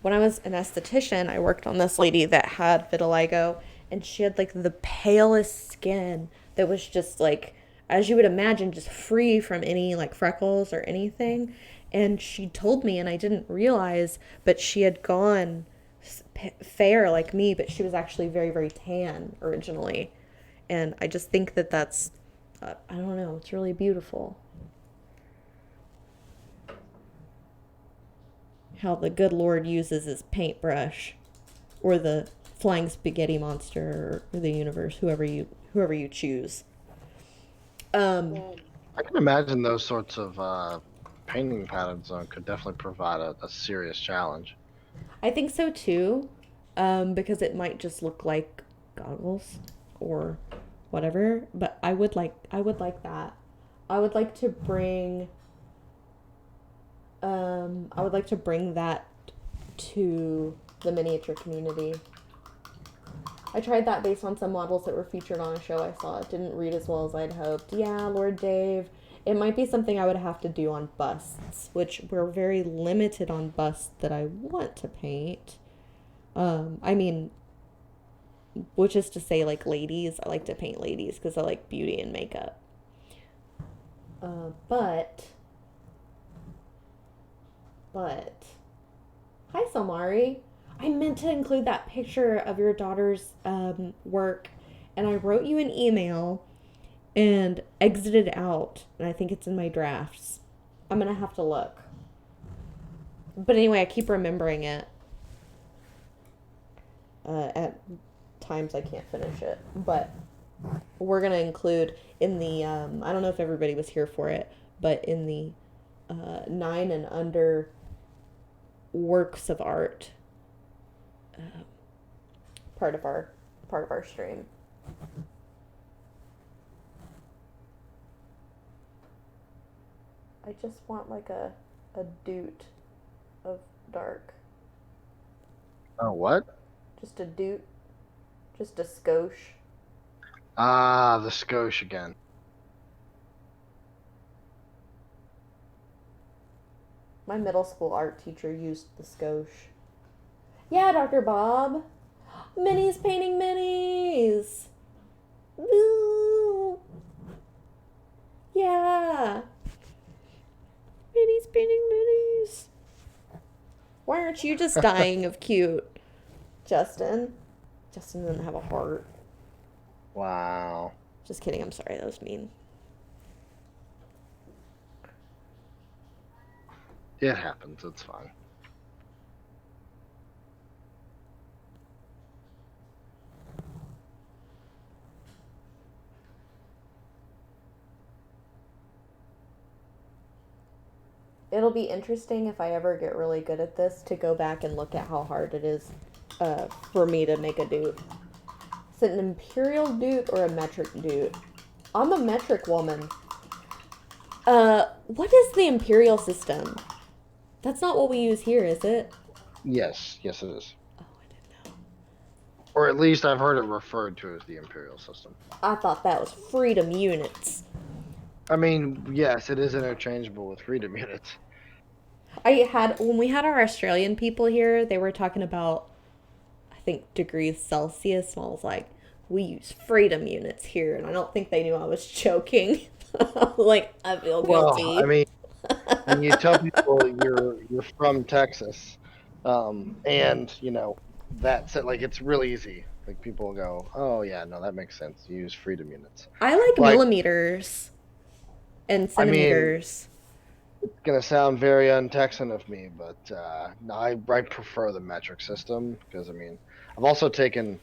when I was an esthetician, I worked on this lady that had vitiligo, and she had like the palest skin that was just like, as you would imagine, just free from any like freckles or anything. And she told me, and I didn't realize, but she had gone fair like me, but she was actually very, very tan originally. And I just think that that's, I don't know, it's really beautiful. How the good Lord uses his paintbrush, or the flying spaghetti monster, or the universe, whoever you choose. Um, I can imagine those sorts of painting patterns could definitely provide a serious challenge. I think so too, because it might just look like goggles or whatever. But I would like that. I would like to bring I would like to bring that to the miniature community. I tried that based on some models that were featured on a show I saw. It didn't read as well as I'd hoped. Yeah, Lord Dave. It might be something I would have to do on busts, which we're very limited on busts that I want to paint. I mean, which is to say, like ladies, I like to paint ladies because I like beauty and makeup. But, but, hi, Samari. I meant to include that picture of your daughter's work, and I wrote you an email and exited out, and I think it's in my drafts. I'm gonna have to look. But anyway, I keep remembering it. At times I can't finish it, but we're gonna include in the I don't know if everybody was here for it, but in the 9 and under works of art uh, part of our stream. I just want like a doot of dark, Oh, what? just a doot, just a skosh. Ah, the skosh again. My middle school art teacher used the skosh. Yeah, Dr. Bob. Minnie's painting minis. Woo! Yeah. Minnie's painting minis. Why aren't you just dying of cute, Justin? Justin doesn't have a heart. Wow. Just kidding. I'm sorry. That was mean. It happens. It's fine. It'll be interesting if I ever get really good at this to go back and look at how hard it is for me to make a doot. Is it an imperial doot or a metric doot? I'm a metric woman. What is the imperial system? That's not what we use here, is it? Yes, yes, it is. Oh, I didn't know. Or at least I've heard it referred to as the imperial system. I thought that was freedom units. I mean, yes, it is interchangeable with freedom units. When we had our Australian people here, they were talking about, I think, degrees Celsius, and I was like, we use freedom units here, and I don't think they knew I was joking. Like, I feel Well, I guilty. mean, when you tell people you're from Texas, and that's it. Like it's real easy. Like people go, oh yeah, no, that makes sense. You use freedom units. I like Like, millimeters and I mean, centimeters. it's gonna sound very un-Texan of me, but no, I prefer the metric system because I mean, I've also taken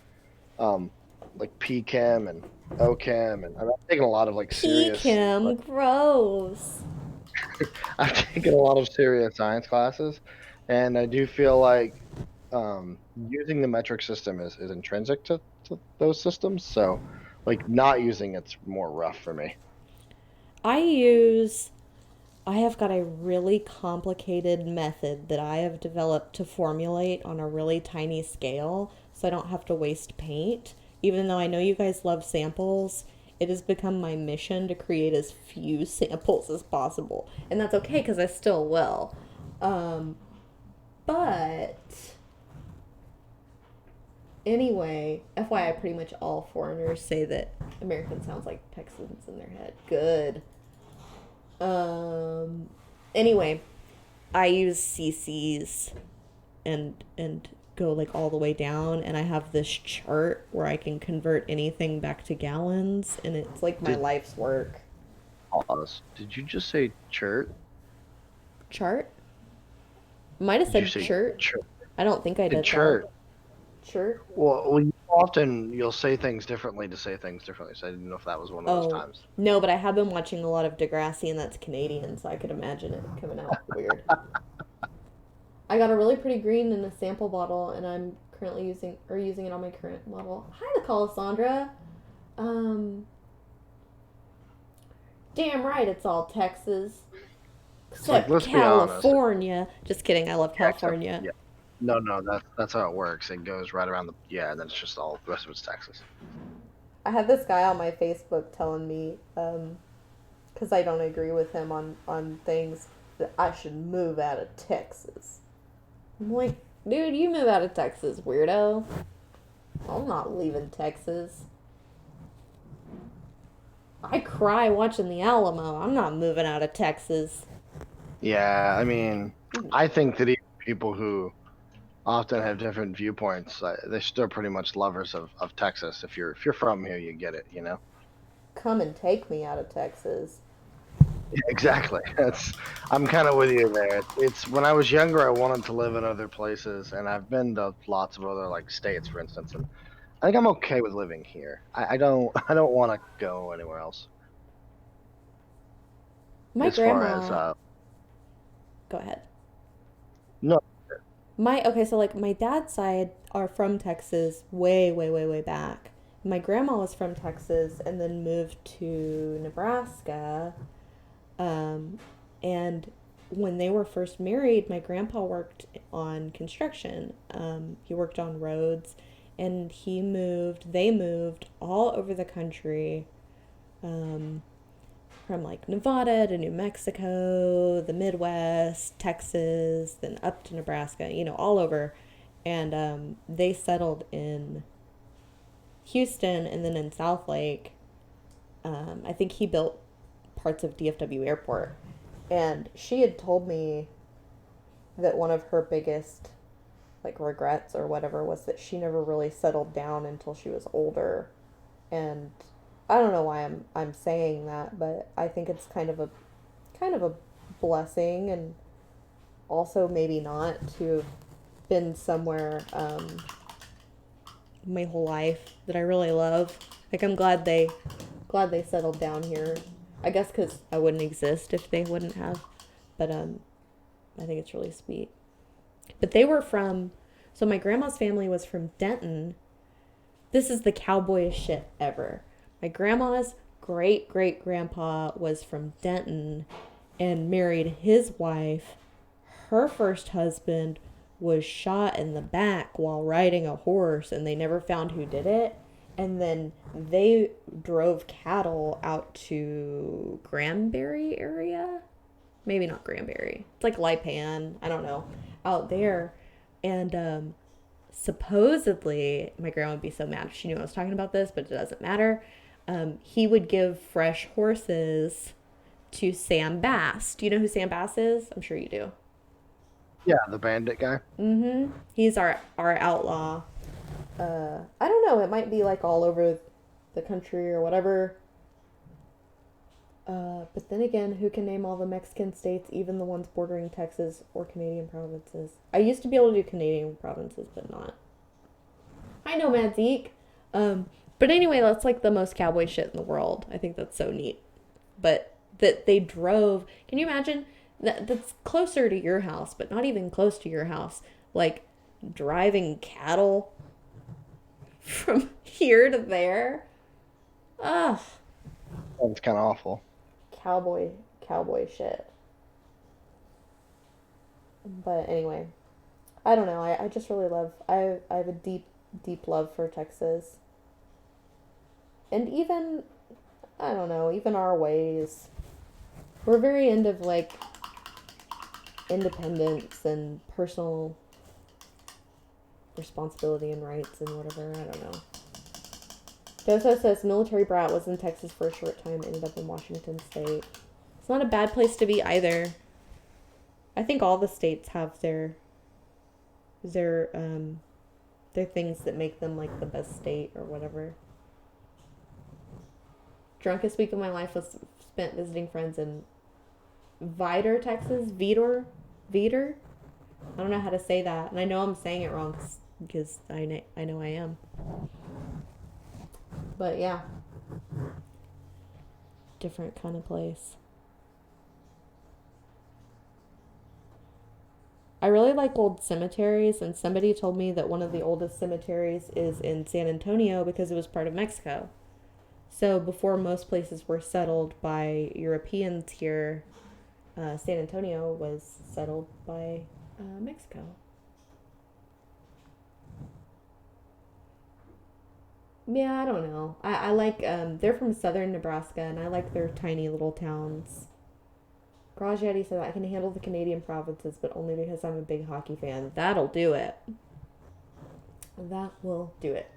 um like PChem and OChem, and I've taken a lot of like serious. Pecan, Like, gross. I've taken a lot of serious science classes, and I do feel like using the metric system is intrinsic to those systems. So, like, not using it's more rough for me. I use I have got a really complicated method that I have developed to formulate on a really tiny scale so I don't have to waste paint. Even though I know you guys love samples, it has become my mission to create as few samples as possible. And that's okay because I still will. Um, but anyway, FYI, pretty much all foreigners say that American sounds like Texans in their head. Good. Um, anyway, I use CCs and go like all the way down, and I have this chart where I can convert anything back to gallons, and it's like my Did life's work. pause? Did you just say chert? Chart? Might have Did you said say chart. chert? I don't think I did though. Chert. Chart? Well, you often you'll say things differently to say things differently. So I didn't know if that was one of those Oh, times. no, but I have been watching a lot of Degrassi, and that's Canadian, so I could imagine it coming out weird. I got a really pretty green in a sample bottle, and I'm currently using it on my current model. Hi, Nicole Sandra. Um, damn right, it's all Texas, Like, except let's be honest. California. Just kidding. I love Yeah, except California. yeah. No, no, that's how it works. It goes right around the yeah, and then it's just all the rest of it's Texas. I had this guy on my Facebook telling me, because I don't agree with him on things, that I should move out of Texas. I'm like, dude, you move out of Texas, weirdo. I'm not leaving Texas. I cry watching the Alamo. I'm not moving out of Texas. Yeah, I mean, I think that even people who often have different viewpoints, they're still pretty much lovers of Texas. If you're from here, you get it. Come and take me out of Texas. Yeah, exactly. I'm kind of with you there. It's when I was younger, I wanted to live in other places, and I've been to lots of other like states, for instance, and I think I'm okay with living here. I don't I don't want to go anywhere else My as far as grandma, go ahead. no. Okay, so like my dad's side are from Texas way, way, way, way back. My grandma was from Texas and then moved to Nebraska. Um, and when they were first married, my grandpa worked on construction. He worked on roads, and they moved all over the country. Um, from like Nevada to New Mexico, the Midwest, Texas, then up to Nebraska, all over. And they settled in Houston and then in South Lake. I think he built parts of DFW Airport. And she had told me that one of her biggest like regrets or whatever was that she never really settled down until she was older. And I don't know why I'm saying that, but I think it's kind of a blessing, and also maybe not, to have been somewhere my whole life that I really love. Like I'm glad they settled down here. I guess because I wouldn't exist if they wouldn't have. But I think it's really sweet. But they were from, so my grandma's family was from Denton. This is the cowboyish shit ever. My grandma's great great grandpa was from Denton and married his wife. Her first husband was shot in the back while riding a horse, and they never found who did it. And then they drove cattle out to Granbury area. Maybe not Granbury. It's like Lipan. I don't know. Out there. And supposedly, my grandma would be so mad if she knew I was talking about this, but it doesn't matter. He would give fresh horses to Sam Bass. Do you know who Sam Bass is? I'm sure you do. Yeah, the bandit guy. Mm-hmm. He's our outlaw. I don't know. It might be like all over the country or whatever. But then again, who can name all the Mexican states, even the ones bordering Texas or Canadian provinces? I used to be able to do Canadian provinces, but not. I know, Mad Zeke. But anyway, that's like the most cowboy shit in the world. I think that's so neat. But that they drove. Can you imagine? That's closer to your house, but not even close to your house. Like driving cattle from here to there. Ugh. That's kind of awful. Cowboy shit. But anyway, I don't know. I just really love. I have a deep love for Texas, and even I don't know. Even our ways, we're very into like independence and personal responsibility and rights and whatever. I don't know. Doso says military brat was in Texas for a short time, ended up in Washington State. It's not a bad place to be either. I think all the states have their things that make them like the best state or whatever. Drunkest week of my life was spent visiting friends in Vidor, Texas. Vidor. I don't know how to say that, and I know I'm saying it wrong because I know I am. But yeah, different kind of place. I really like old cemeteries, and somebody told me that one of the oldest cemeteries is in San Antonio because it was part of Mexico. So before most places were settled by Europeans here, San Antonio was settled by Mexico. Yeah, I don't know. I like, they're from southern Nebraska, and I like their tiny little towns. Graziati said, I can handle the Canadian provinces, but only because I'm a big hockey fan. That'll do it. That will do it.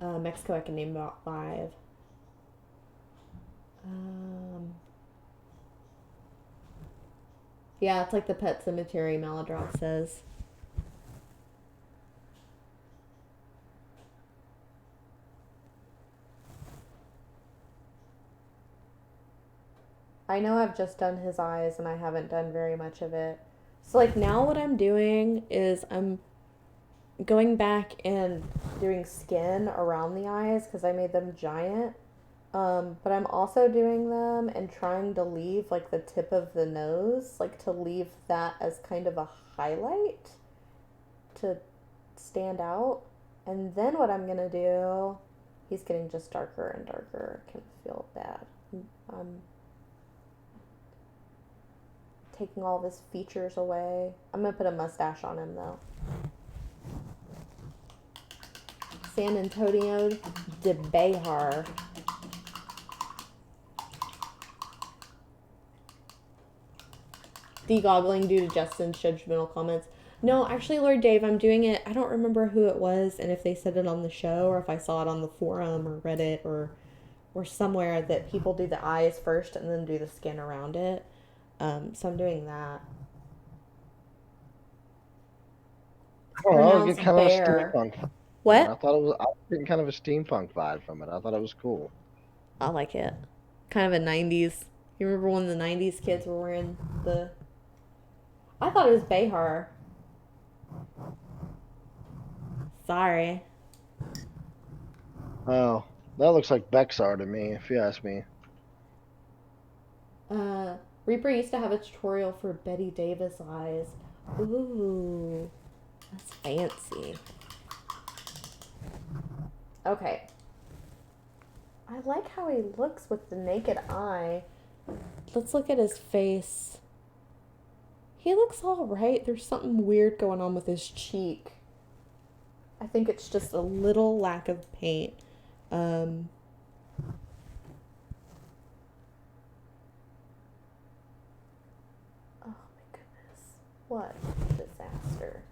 Mexico, I can name about 5. Yeah, it's like the Pet Cemetery, Maladrop says. I know I've just done his eyes and I haven't done very much of it. So like now what I'm doing is I'm going back and doing skin around the eyes because I made them giant. But I'm also doing them and trying to leave like the tip of the nose, like to leave that as kind of a highlight to stand out. And then what I'm gonna do, he's getting just darker and darker. I can feel bad. I'm taking all of his features away. I'm gonna put a mustache on him though. San Antonio de Bejar. De-goggling due to Justin's judgmental comments. No, actually, Lord Dave, I'm doing it. I don't remember who it was and if they said it on the show or if I saw it on the forum or Reddit or somewhere that people do the eyes first and then do the skin around it. So I'm doing that. It's I don't know. I get pronounced kind of a bear. steampunk vibe from it. What? I was getting kind of a steampunk vibe from it. I thought it was cool. I like it. Kind of a 90s. You remember when the 90s kids were wearing the. I thought it was Behar. Sorry. Oh, that looks like Bexar to me, if you ask me. Uh, Reaper used to have a tutorial for Betty Davis eyes. Ooh, that's fancy. Okay. I like how he looks with the naked eye. Let's look at his face. He looks alright. There's something weird going on with his cheek. I think it's just a little lack of paint. Um, oh my goodness. What a disaster.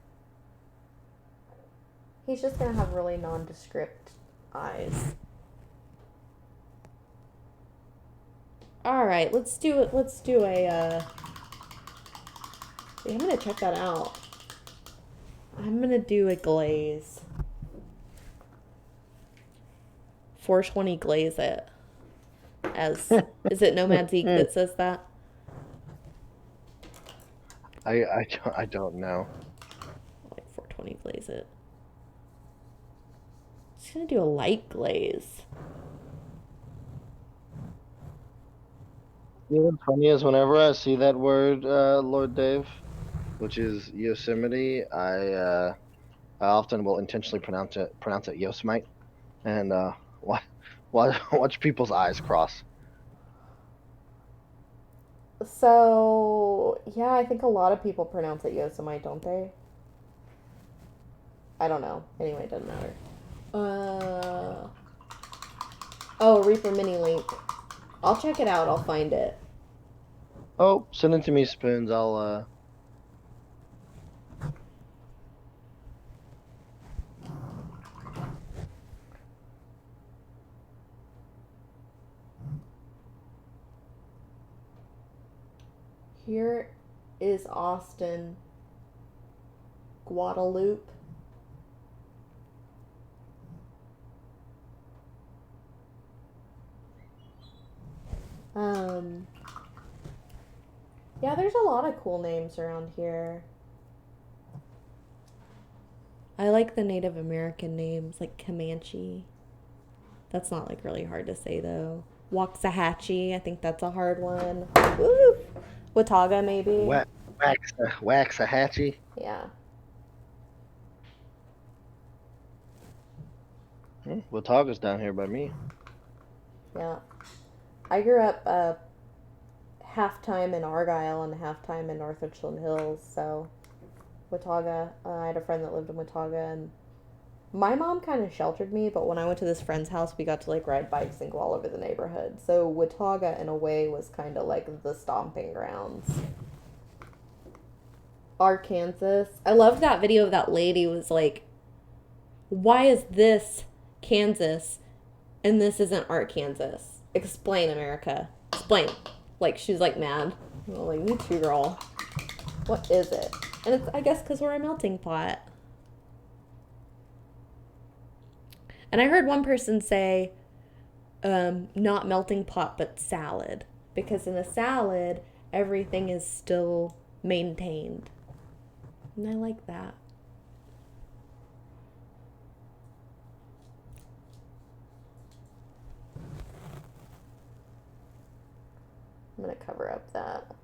He's just gonna have really nondescript eyes. Alright, let's do it. Let's do I'm gonna check that out. I'm gonna do a glaze. 420 glaze it. As is it Nomad Zeke that says that? I don't know. Like 420 glaze it. Just gonna do a light glaze. You know what's funny is whenever I see that word, Lord Dave, which is Yosemite, I often will intentionally pronounce it Yosemite, and watch watch people's eyes cross. So yeah, I think a lot of people pronounce it Yosemite, don't they? I don't know. Anyway, it doesn't matter. Uh oh, Reaper Mini Link. I'll check it out. I'll find it. Oh, send it to me, Spoons. Here is Austin, Guadalupe. Um, yeah, there's a lot of cool names around here. I like the Native American names, like Comanche. That's not like really hard to say though. Waxahachie, I think that's a hard one. Woo! Watauga, maybe. Wax Waxahachie. Yeah. Watauga's down here by me. Yeah. I grew up half time in Argyle and half time in North Richland Hills, so Watauga. I had a friend that lived in Watauga, and my mom kind of sheltered me, but when I went to this friend's house, we got to like ride bikes and go all over the neighborhood. So Watauga, in a way, was kind of like the stomping grounds. Arkansas. I loved that video of that lady was like, why is this Kansas and this isn't Arkansas? Explain, America. Explain. Like, she's like mad. I'm like, me too, girl. What is it? And it's, I guess, because we're a melting pot. And I heard one person say, not melting pot, but salad. Because in a salad, everything is still maintained. And I like that. I'm going to cover up that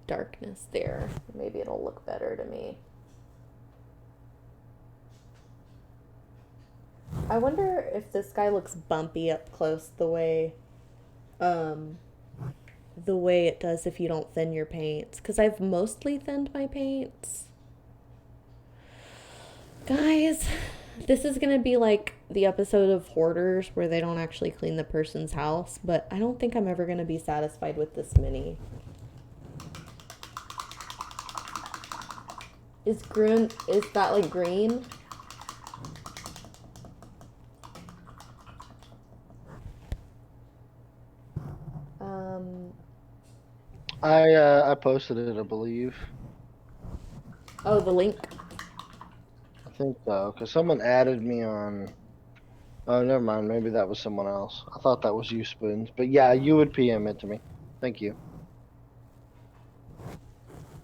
darkness there. Maybe it'll look better to me. I wonder if this guy looks bumpy up close the way it does if you don't thin your paints. Because I've mostly thinned my paints. Guys, this is going to be like the episode of Hoarders where they don't actually clean the person's house. But I don't think I'm ever going to be satisfied with this mini. Is that like green? Um, I posted it, I believe. oh, the link. I think so, because someone added me on. Oh, never mind. Maybe that was someone else. I thought that was you, Spoons. But yeah, you would PM it to me. Thank you.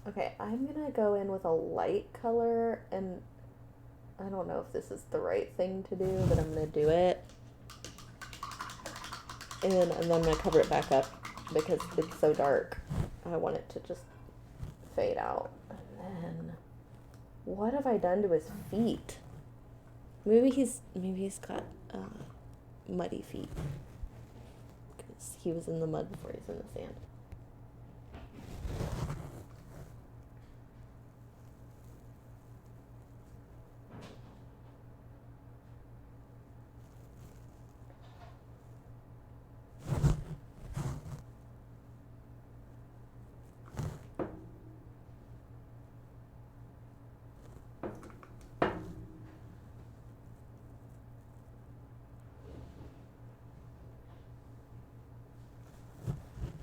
Okay, I'm gonna go in with a light color, and I don't know if this is the right thing to do, but I'm gonna do it. And then I'm gonna cover it back up because it's so dark. I want it to just fade out. And then, what have I done to his feet? Maybe he's got muddy feet because he was in the mud before he's in the sand.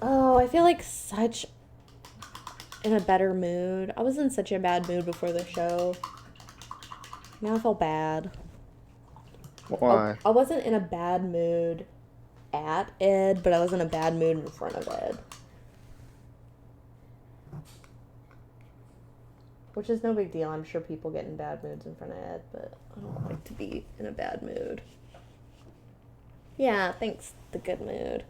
Oh, I feel like such in a better mood. I was in such a bad mood before the show. Now I feel bad. Why? I wasn't in a bad mood at Ed, but I was in a bad mood in front of Ed. Which is no big deal. I'm sure people get in bad moods in front of Ed, but I don't like to be in a bad mood. Yeah, thanks. The good mood.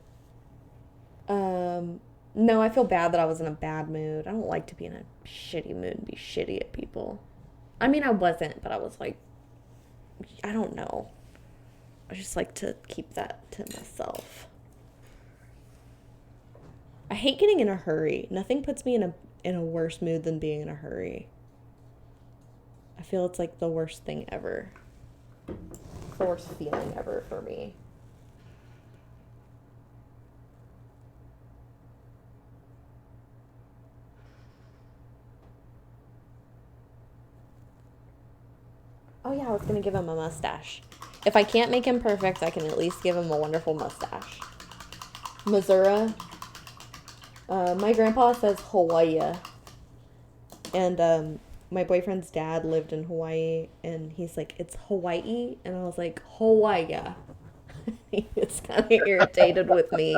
No, I feel bad that I was in a bad mood. I don't like to be in a shitty mood and be shitty at people. I mean, I wasn't, but I was like, I don't know. I just like to keep that to myself. I hate getting in a hurry. Nothing puts me in a worse mood than being in a hurry. I feel it's like the worst thing ever. The worst feeling ever for me. Oh yeah, I was gonna give him a mustache. If I can't make him perfect, I can at least give him a wonderful mustache. Missouri. My grandpa says Hawaii. And my boyfriend's dad lived in Hawaii, and he's like, it's Hawaii? And I was like, Hawaii. He gets kind of irritated with me.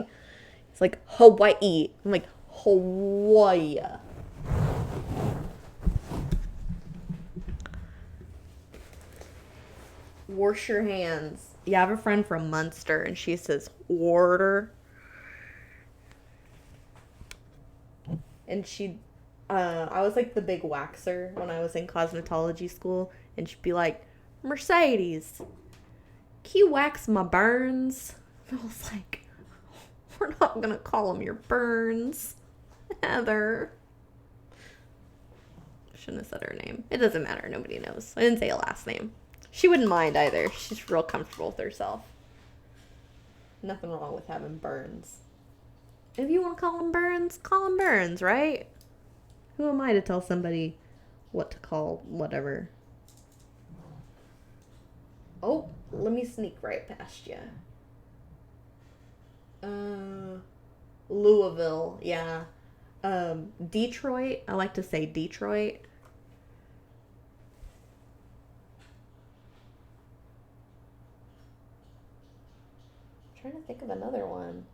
It's like, Hawaii. I'm like, Hawaii. Wash your hands. Yeah, I have a friend from Munster, and she says, order. And I was like the big waxer when I was in cosmetology school, and she'd be like, Mercedes, can you wax my burns? And I was like, we're not gonna call them your burns, Heather. Shouldn't have said her name. It doesn't matter. Nobody knows. I didn't say a last name. She wouldn't mind either. She's real comfortable with herself. Nothing wrong with having burns. If you want to call them burns, right? Who am I to tell somebody what to call whatever? Oh, let me sneak right past you. Louisville, yeah. Detroit, I like to say Detroit. I'm trying to think of another one.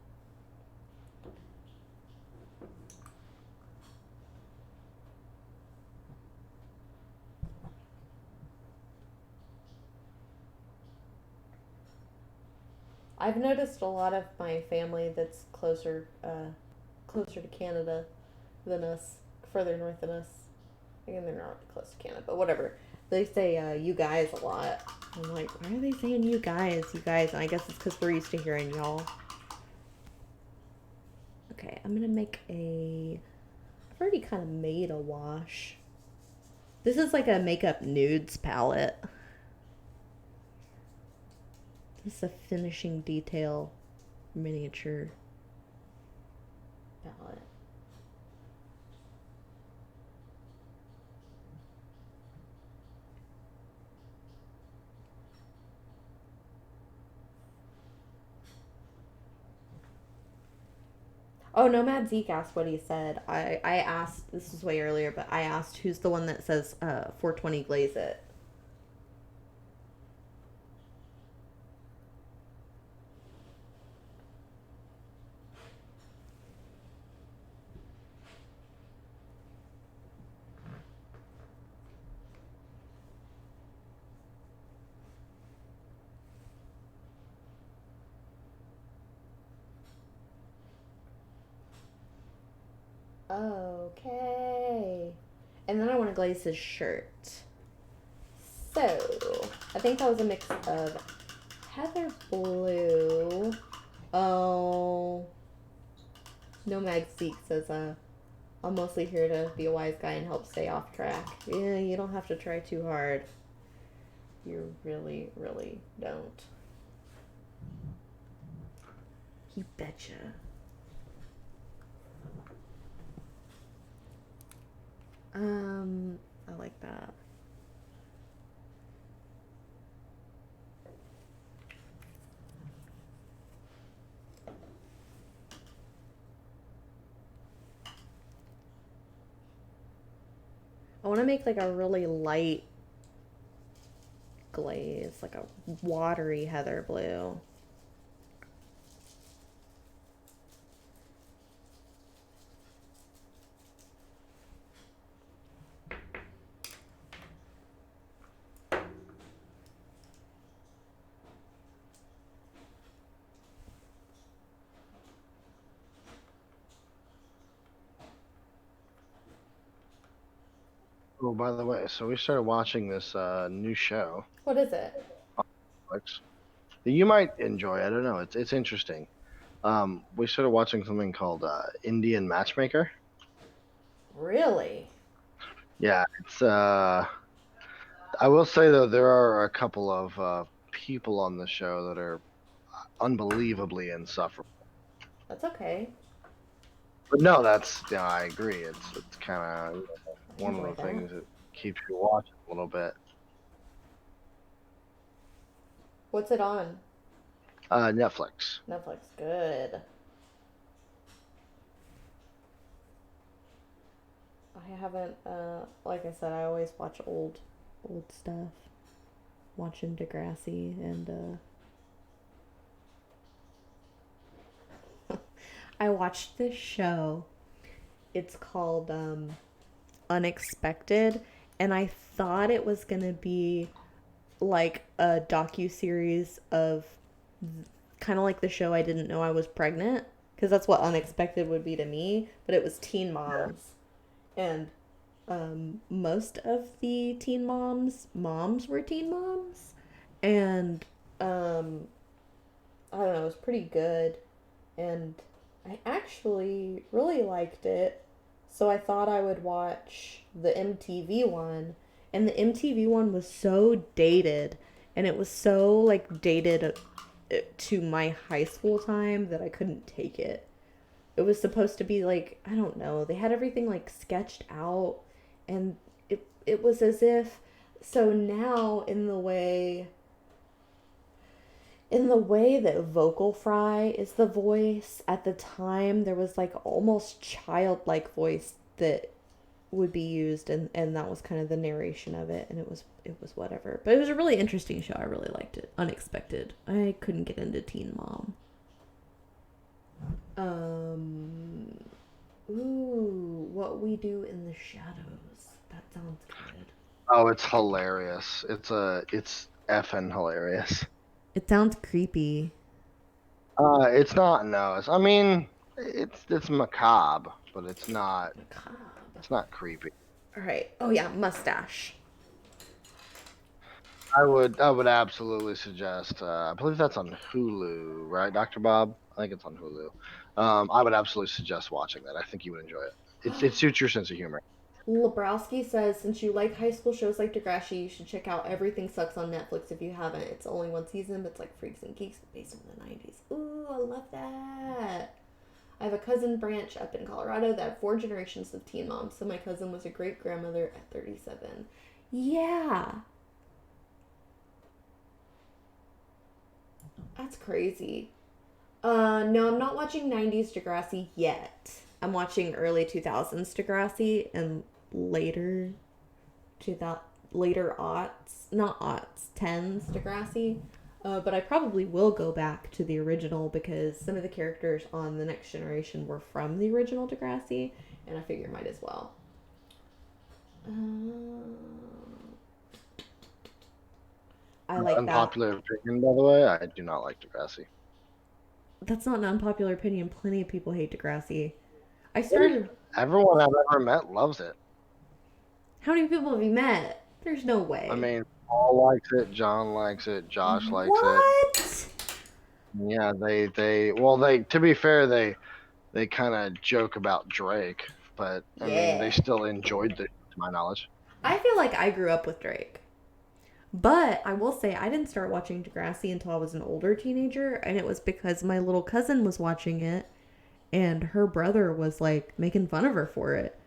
I've noticed a lot of my family that's closer to Canada than us, further north than us. Again, they're not close to Canada, but whatever. They say you guys a lot. I'm like, why are they saying you guys? And I guess it's because we're used to hearing y'all. Okay, I'm gonna make I've already kind of made a wash. This is like a makeup nudes palette. This is a finishing detail miniature palette. Oh, Nomad Zeke asked what he said. I asked, this was way earlier, but I asked who's the one that says 420 glaze it. Okay. And then I want to glaze his shirt. So, I think that was a mix of heather blue. Oh, Nomad Zeke says, I'm mostly here to be a wise guy and help stay off track. Yeah, you don't have to try too hard. You really, really don't. You betcha. I like that. I want to make like a really light glaze, like a watery heather blue. Oh, by the way, so we started watching this new show. What is it? Netflix, that you might enjoy. I don't know. It's interesting. We started watching something called Indian Matchmaker. Really? Yeah, it's I will say though there are a couple of people on the show that are unbelievably insufferable. That's okay. But no, that's yeah, I agree. It's kind of I one of enjoy the that. things that keeps you watching a little bit. What's it on? Netflix. Netflix. Good. I haven't, like I said, I always watch old stuff. Watching Degrassi and, I watched this show. It's called, Unexpected, and I thought it was gonna be like a docu-series of kind of like the show I didn't know I was pregnant, because that's what Unexpected would be to me, but it was teen moms. And most of the teen moms were teen moms. And um, I don't know, it was pretty good. And I actually really liked it. So I thought I would watch the MTV one. And the MTV one was so dated. And it was so like dated to my high school time that I couldn't take it. It was supposed to be like, I don't know, they had everything like sketched out, and it was as if, so now in the way that Vocal Fry is the voice, at the time there was like almost childlike voice that would be used, and that was kind of the narration of it, and it was whatever. But it was a really interesting show. I really liked it. Unexpected. I couldn't get into Teen Mom. Um Ooh, What We Do in the Shadows. That sounds good. Oh, it's hilarious. It's effing hilarious. It sounds creepy. It's not no. I mean, it's macabre, but Macabre. it's not creepy. All right. Oh yeah, mustache. I would absolutely suggest. I believe that's on Hulu, right, Doctor Bob? I think it's on Hulu. I would absolutely suggest watching that. I think you would enjoy it. It suits your sense of humor. Lebrowski says, since you like high school shows like Degrassi, you should check out Everything Sucks on Netflix if you haven't. It's only one season, but it's like Freaks and Geeks based on the 90s. Ooh, I love that. I have a cousin branch up in Colorado that had four generations of teen moms, so my cousin was a great grandmother at 37. Yeah, that's crazy. No, I'm not watching 90s Degrassi yet. I'm watching early 2000s Degrassi and later 2000 later aughts, not aughts, tens Degrassi. But I probably will go back to the original because some of the characters on the Next Generation were from the original Degrassi, and I figure might as well. Um, I like that. Unpopular opinion, by the way, I do not like Degrassi. That's not an unpopular opinion. Plenty of people hate Degrassi. I Really? started. Everyone I've ever met loves it. How many people have you met? There's no I way. mean, Paul likes it, John likes it, Josh likes it. What? Yeah, they to be fair, they kind of joke about Drake, but I mean, they Yeah. still enjoyed it, to my knowledge. I feel like I grew up with Drake. But I will say I didn't start watching Degrassi until I was an older teenager, and it was because my little cousin was watching it, and her brother was like making fun of her for it.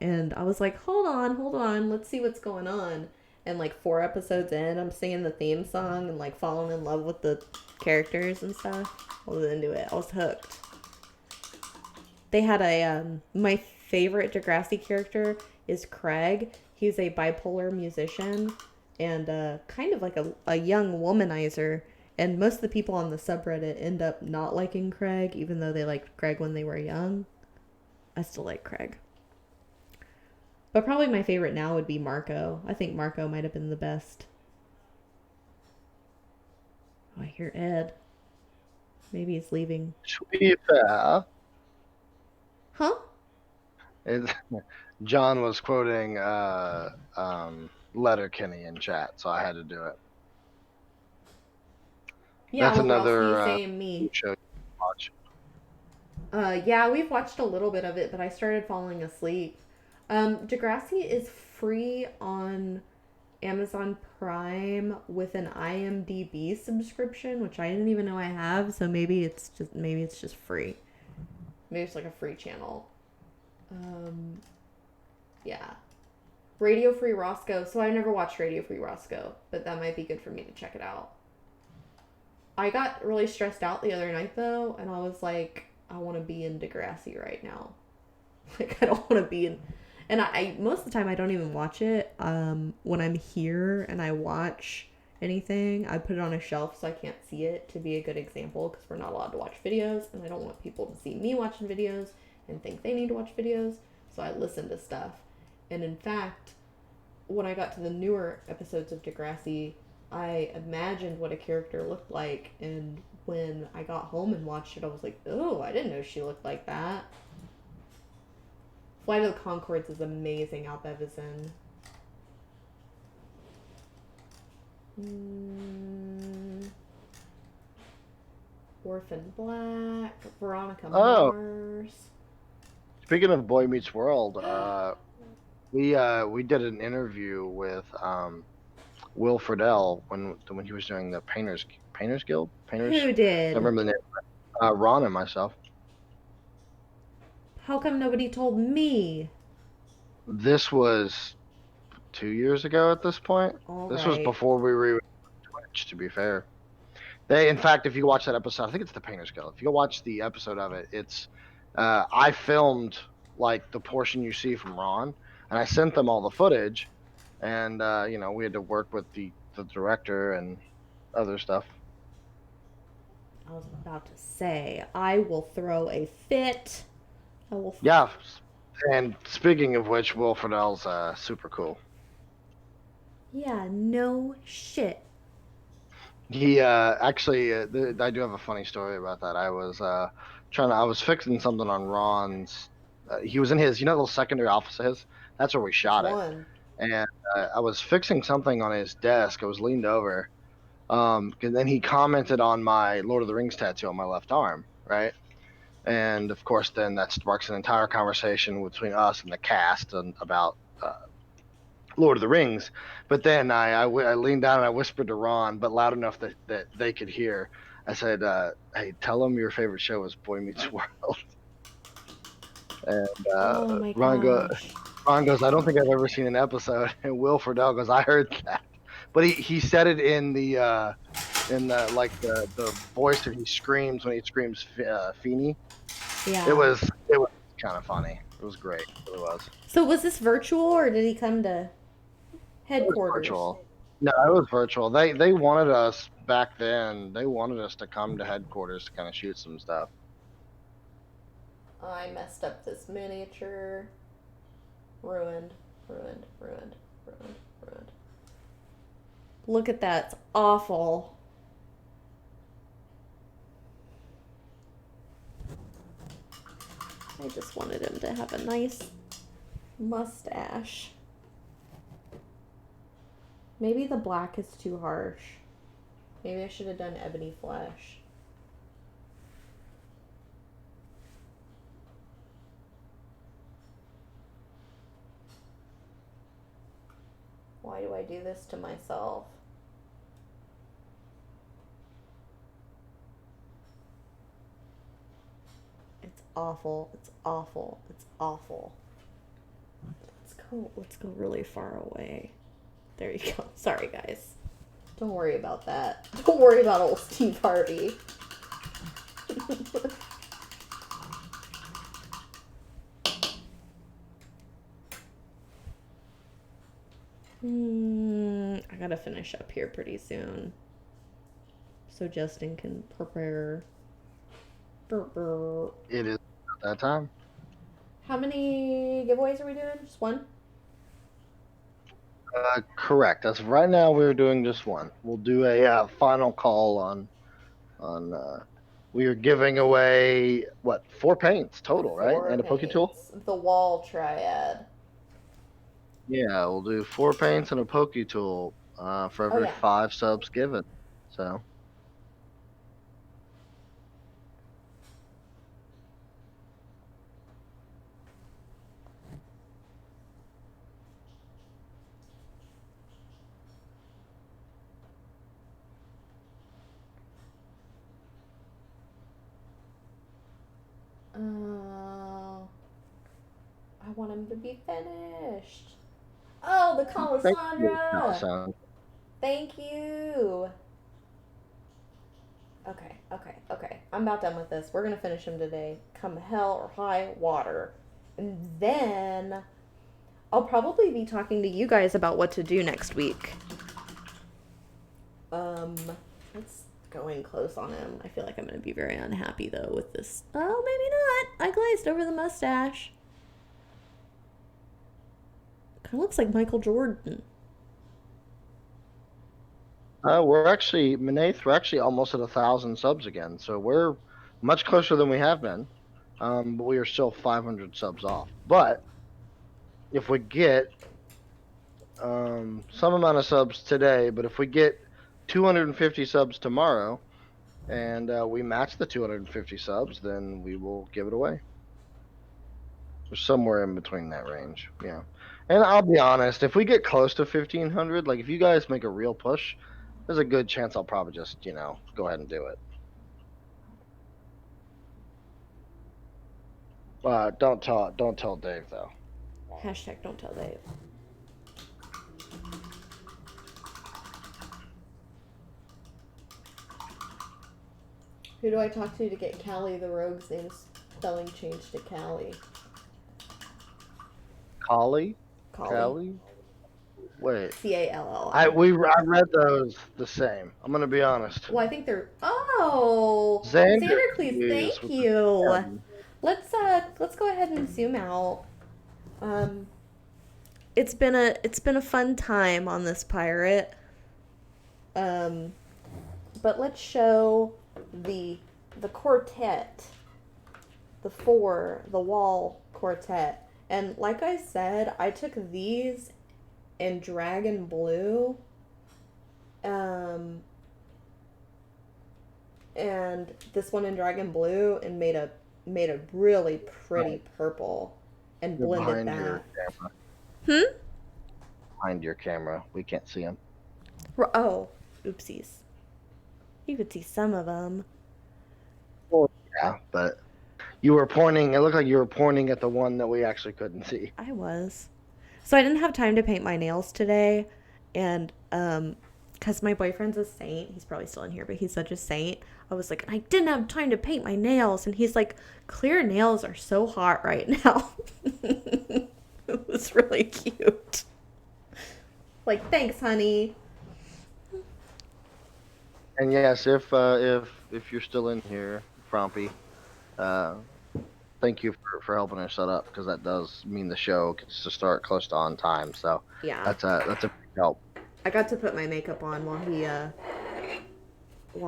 And I was like, hold on, let's see what's going on. And like 4 episodes in, I'm singing the theme song and like falling in love with the characters and stuff. I was into it. I was hooked. They had my favorite Degrassi character is Craig. He's a bipolar musician and kind of like a young womanizer. And most of the people on the subreddit end up not liking Craig, even though they liked Craig when they were young. I still like Craig. But probably my favorite now would be Marco. I think Marco might have been the best. Oh, I hear Ed. Maybe he's leaving. To be fair, Huh? it, John was quoting Letterkenny in chat, so I had to do it. Yeah, That's what else can you another say in me? show you watch. Yeah, we've watched a little bit of it, but I started falling asleep. Degrassi is free on Amazon Prime with an IMDb subscription, which I didn't even know I have. So maybe it's just free. Maybe it's like a free channel. Um, yeah, Radio Free Roscoe. So I never watched Radio Free Roscoe, but that might be good for me to check it out. I got really stressed out the other night though, and I was like, I want to be in Degrassi right now. Like I don't want to be in, and I most of the time I don't even watch it. When I'm here and I watch anything, I put it on a shelf so I can't see it to be a good example because we're not allowed to watch videos, and I don't want people to see me watching videos and think they need to watch videos. So I listen to stuff, and in fact, when I got to the newer episodes of Degrassi, I imagined what a character looked like, and when I got home and watched it, I was like, oh, I didn't know she looked like that. Flight of the Conchords is amazing, albevazin. Orphan Black, Veronica Oh, Mars. speaking of Boy Meets World, we did an interview with Will Friedle when he was doing the Painters Guild. Painters. Who I did? remember the name. Ron and myself. How come nobody told me? This was 2 years ago at this point. All This was right. before we were Twitch, to be fair. In fact, if you watch that episode, I think it's the Painters Guild. If you go watch the episode of it, it's I filmed like the portion you see from Ron, and I sent them all the footage, and we had to work with the director and other stuff. I was about to say, I will throw a fit. I will. Yeah, and speaking of which, Will Friedle's super cool. Yeah, no shit. He actually, I do have a funny story about that. I was I was fixing something on Ron's. He was in his, the little secondary office of his. That's where we Which shot it. one? And I was fixing something on his desk. I was leaned over. And then he commented on my Lord of the Rings tattoo on my left arm, right? And of course, then that sparks an entire conversation between us and the cast about Lord of the Rings. But then I leaned down and I whispered to Ron, but loud enough that they could hear. I said, "Hey, tell him your favorite show is Boy Meets World." And Oh my Ron gosh. goes, "I don't think I've ever seen an episode." And Will Friedle goes, "I heard that," but he said it in the in the voice that he screams when he screams Feeny. It Yeah. was it was kind of funny. It was great. It really was. So was this virtual or did he come to It was headquarters? virtual. No, it was virtual. They wanted us back then. They wanted us to come to headquarters to kind of shoot some stuff. I messed up this miniature. Ruined, ruined, ruined, ruined, ruined. Look at that. It's awful. I just wanted him to have a nice mustache. Maybe the black is too harsh. Maybe I should have done ebony flesh. Why do I do this to myself? It's awful. It's awful. It's awful. Let's go really far away. There you go. Sorry guys. Don't worry about that. Don't worry about old Steve Harvey. I gotta finish up here pretty soon. So Justin can prepare. It is at that time. How many giveaways are we doing? Just one? Correct. As of right now, we're doing just one. We'll do a final call on. We are giving away what 4 paints total, right? Four And a poke tool. paints. The wall triad. Yeah, we'll do 4 paints and a poke tool for every yeah. 5 subs given. So. I want him to be finished. Oh, the Thank you, Calasandra. Thank you. Okay. I'm about done with this. We're gonna finish him today. Come hell or high water. And then I'll probably be talking to you guys about what to do next week. Let's go in close on him. I feel like I'm gonna be very unhappy though with this. Oh, maybe not. I glazed over the mustache. Kind of looks like Michael Jordan. We're actually Menath. We're actually almost at 1,000 subs again, so we're much closer than we have been. But we are still 500 subs off. But if we get some amount of subs today, but if we get 250 subs tomorrow, and we match the 250 subs, then we will give it away. We're somewhere in between that range, yeah. And I'll be honest, if we get close to 1,500, like if you guys make a real push, there's a good chance I'll probably just, go ahead and do it. Don't tell Dave though. Hashtag don't tell Dave. Who do I talk to get Callie the Rogue's name spelling changed to Callie? Collie? Callie? Wait. C-A-L-L-I. I read those the same. I'm gonna be honest. Well, I think they're. Oh, Xander, please, thank you. Let's go ahead and zoom out. It's been a fun time on this pirate. But let's show the quartet, the wall quartet. And like I said, I took these in dragon blue, and this one in dragon blue, and made a really pretty purple, and blended that. Behind your camera, we can't see them. Oh, oopsies. You could see some of them. Well, yeah, but you were pointing. It looked like you were pointing at the one that we actually couldn't see. I was. So I didn't have time to paint my nails today, and because my boyfriend's a saint. He's probably still in here, but he's such a saint. I was like, I didn't have time to paint my nails. And he's like, clear nails are so hot right now. It was really cute. Like, thanks, honey. And yes, if you're still in here, Frompy, uh, thank you for helping us set up, because that does mean the show gets to start close to on time. So Yeah. that's a big help. I got to put my makeup on while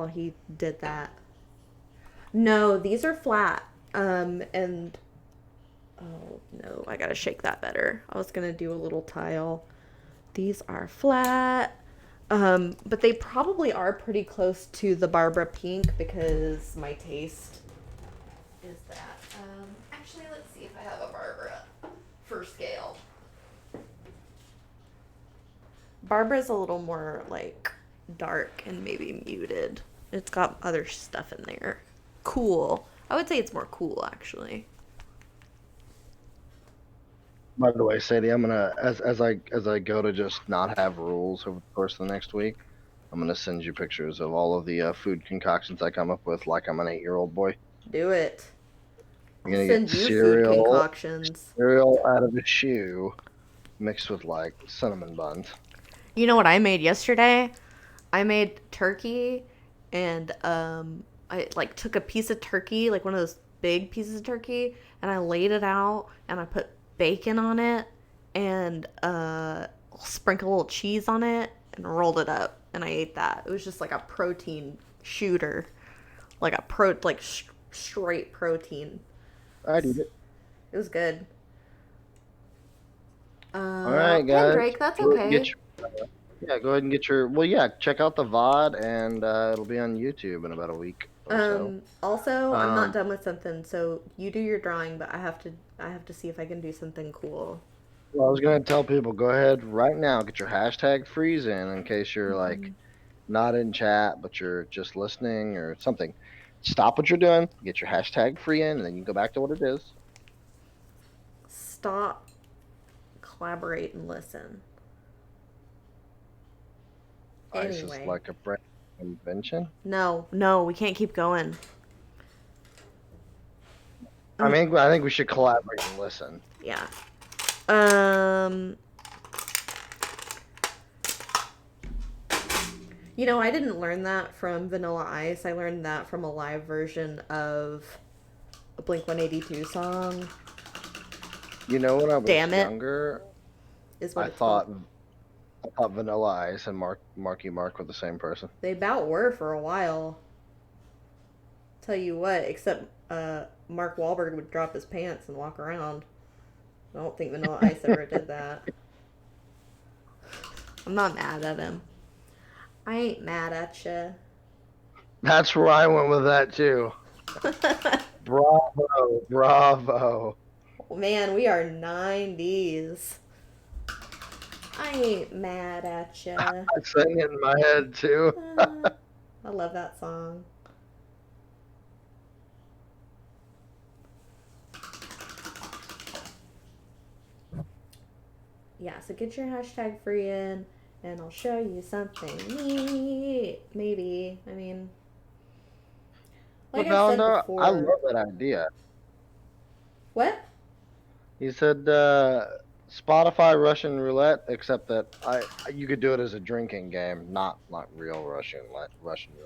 he did that. No, these are flat. And oh no, I gotta shake that better. I was gonna do a little tile. These are flat. But they probably are pretty close to the Barbara Pink because my taste is that. Actually, let's see if I have a Barbara for scale. Barbara's a little more like dark and maybe muted. It's got other stuff in there. Cool. I would say it's more cool actually. By the way, Sadie, I'm gonna as I go to just not have rules over the course of the next week, I'm gonna send you pictures of all of the food concoctions I come up with, like I'm an 8-year-old boy. Do it. I'm I'll gonna get send you food concoctions. cereal out of a shoe, mixed with like cinnamon buns. You know what I made yesterday? I made turkey and I like took a piece of turkey, like one of those big pieces of turkey, and I laid it out and I put bacon on it and sprinkle a little cheese on it and rolled it up and I ate that. It was just like a protein shooter. Like a straight protein. I'd eat it. It was good. All right, guys. Drake, that's Go ahead and okay. yeah, go ahead and get your. Well, yeah, check out the VOD, and it'll be on YouTube in about a week or so. Also, I'm not Um, done with something, so you do your drawing, but I have to see if I can do something cool. well, I was gonna tell people, go ahead right now, get your hashtag freeze in case you're like not in chat, but you're just listening or something. Stop what you're doing, get your hashtag free in, and then you can go back to what it is. Stop, collaborate, and listen. Ice is Anyway, like a brand new invention. no, we can't keep going. I think we should collaborate and listen. Yeah. Um, I didn't learn that from Vanilla Ice. I learned that from a live version of a Blink 182 song. You know, when I was Damn it, younger, is what I it's called. thought I thought Vanilla Ice and Marky Mark were the same person. They about were for a while. Tell you what, except Mark Wahlberg would drop his pants and walk around. I don't think Vanilla Ice ever did that. I'm not mad at him. I ain't mad at you. That's where I went with that too. Bravo, bravo. Man, we are 90s. I ain't mad at you. I sang it in my head too. I love that song. Yeah, so get your hashtag free in, and I'll show you something neat. Maybe. I mean, like I Well, said no, I before. love that idea. What? He said Spotify Russian roulette, except that you could do it as a drinking game, not like real Russian roulette.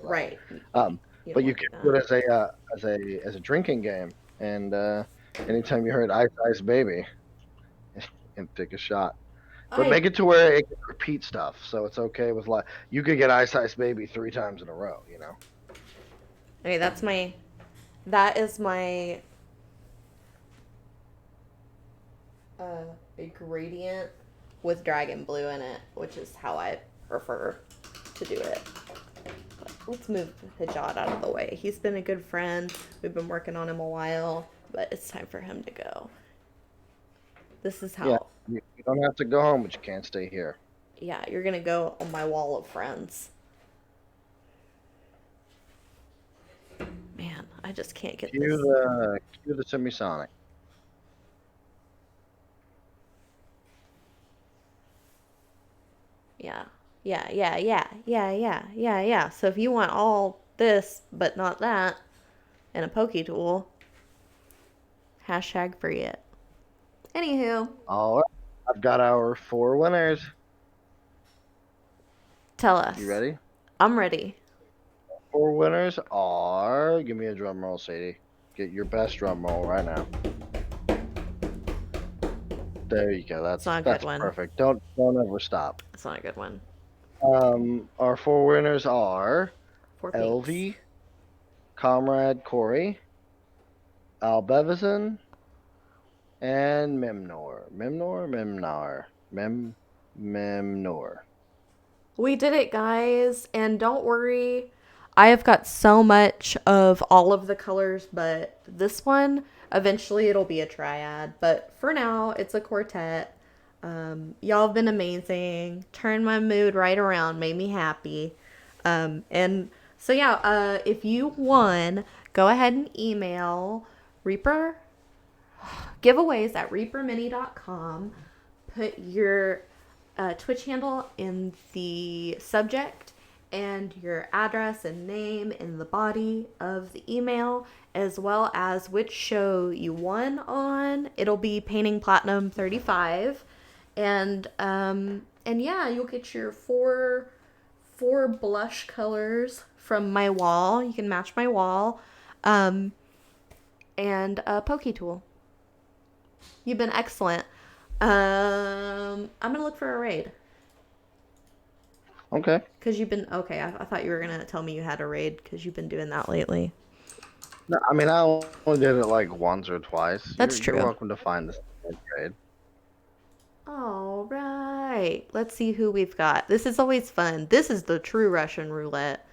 Right. Um, You don't but you want to can do do that. it as a drinking game, and anytime you heard Ice Ice Baby, and take a shot. But I make it to where it can repeat stuff, so it's okay with like you could get Ice Ice Baby 3 times in a row. Okay, that is my a gradient with dragon blue in it, which is how I prefer to do it. But let's move Hijad out of the way. He's been a good friend. We've been working on him a while, but it's time for him to go. This is Yeah, how, you don't have to go home, but you can't stay here. yeah, you're gonna go on my wall of friends. Man, I just can't get Cue this. the semisonic. Yeah. Yeah, yeah, yeah, yeah, yeah, yeah, yeah. So if you want all this but not that in a Poke Tool, hashtag free it. Anywho, All right. I've got our four winners. tell You us. ready? I'm ready. Four winners are. Give me a drum roll, Sadie. Get your best drum roll right now. There you go. It's not a good That's one. perfect. Don't ever stop. It's not a good one. Our four winners are Four pinks. ehlvee, Komradekory, albevazin, and Memnor. We did it, guys. And don't worry, I have got so much of all of the colors, but this one, eventually it'll be a triad. But for now, it's a quartet. Y'all have been amazing. Turned my mood right around, made me happy. And so, yeah, if you won, go ahead and email Reaper giveaways at reapermini.com. Put your Twitch handle in the subject and your address and name in the body of the email, as well as which show you won on. It'll be Painting Platinum 35, and yeah, you'll get your four blush colors from my wall. You can match my wall, and a Poke Tool. You've been excellent. I'm gonna look for a raid. Okay. Cause you've been okay. I thought you were gonna tell me you had a raid because you've been doing that lately. No, I mean, I only did it like once or twice. That's You're true. welcome to find this trade. All right. Let's see who we've got. This is always fun. This is the true Russian roulette.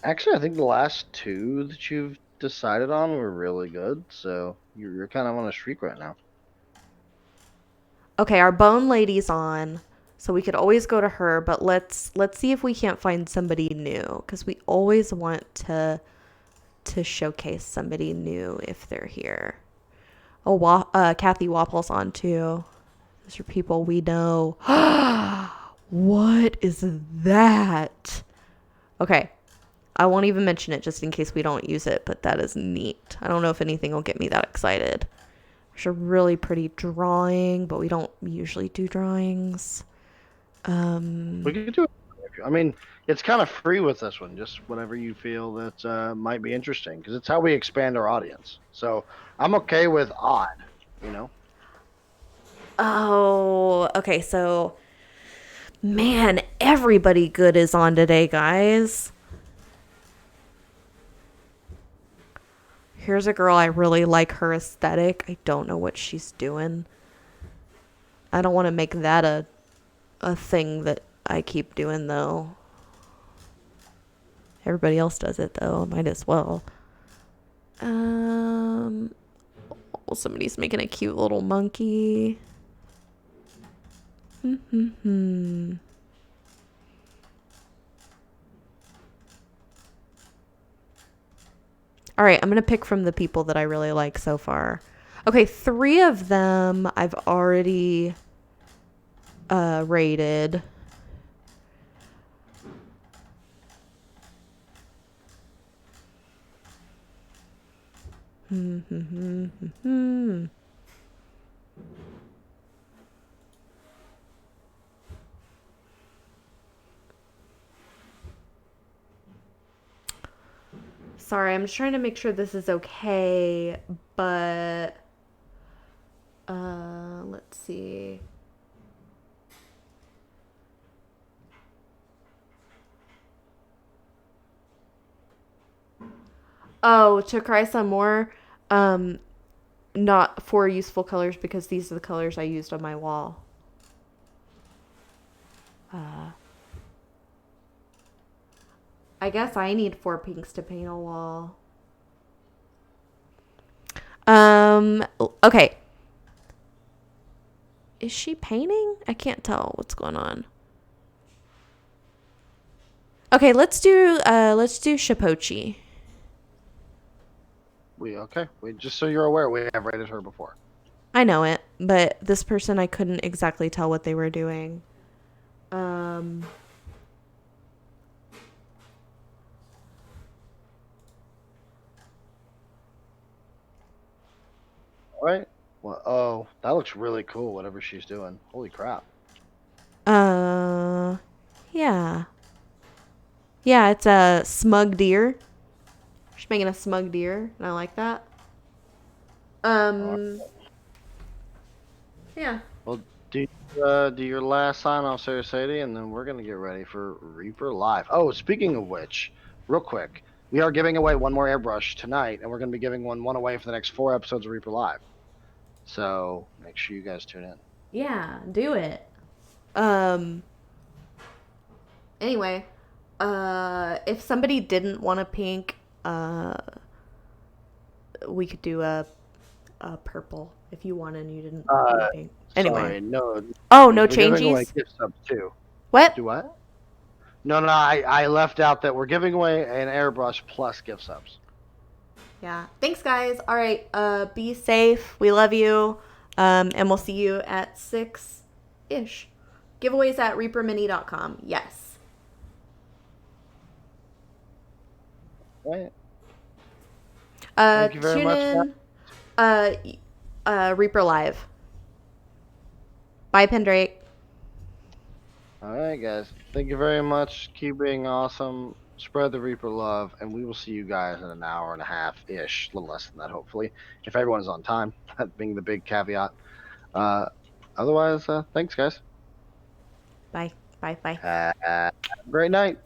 Actually, I think the last two that you've decided on were really good. So you're kind of on a streak right now. Okay, our bone lady's on, so we could always go to her. But let's see if we can't find somebody new because we always want to showcase somebody new if they're here. Oh, Kathy Wapple's on too. Those are people we know. What is that? Okay. I won't even mention it just in case we don't use it, but that is neat. I don't know if anything will get me that excited. There's a really pretty drawing, but we don't usually do drawings. We could do it. I mean, it's kind of free with this one. Just whatever you feel that might be interesting, because it's how we expand our audience. So I'm okay with odd. You know. Oh, okay. So, man, everybody good is on today, guys. Here's a girl I really like her aesthetic. I don't know what she's doing. I don't want to make that a thing that I keep doing though. Everybody else does it though. Might as well. Oh, somebody's making a cute little monkey. All right, I'm going to pick from the people that I really like so far. Okay, 3 of them I've already rated. Sorry, I'm just trying to make sure this is okay, but let's see. Oh, to cry some more. Not 4 useful colors because these are the colors I used on my wall. I guess I need 4 pinks to paint a wall. Okay. Is she painting? I can't tell what's going on. Okay, let's do Shapochi. We just so you're aware, we have rated her before. I know it, but this person I couldn't exactly tell what they were doing. All right. Well, oh, that looks really cool. Whatever she's doing. Holy crap. Uh, yeah. Yeah, it's a smug deer. She's making a smug deer, and I like that. All right. Um, yeah. Well, do your last sign off, Sarah Sadie, and then we're gonna get ready for Reaper Live. Oh, speaking of which, real quick, we are giving away one more airbrush tonight, and we're gonna be giving one away for the next 4 episodes of Reaper Live. So make sure you guys tune in. Yeah, do it. Um, anyway, if somebody didn't want a pink, we could do a purple if you wanted and you didn't want a pink. Anyway. Sorry, no. Oh, no We're giving away changes? gift subs too. What? Do what? No, I left out that we're giving away an airbrush plus gift subs. Yeah. Thanks, guys. All right. Be safe. We love you. And we'll see you at 6 ish. Giveaways at reapermini.com. Yes. Right. Thank you very Tune much. in. Reaper Live. Bye, Pendrake. All right, guys. Thank you very much. Keep being awesome. Spread the Reaper love, and we will see you guys in an hour and a half ish, a little less than that, hopefully, if everyone is on time. That being the big caveat. Otherwise, thanks, guys. Bye. Bye. Bye. Have a great night.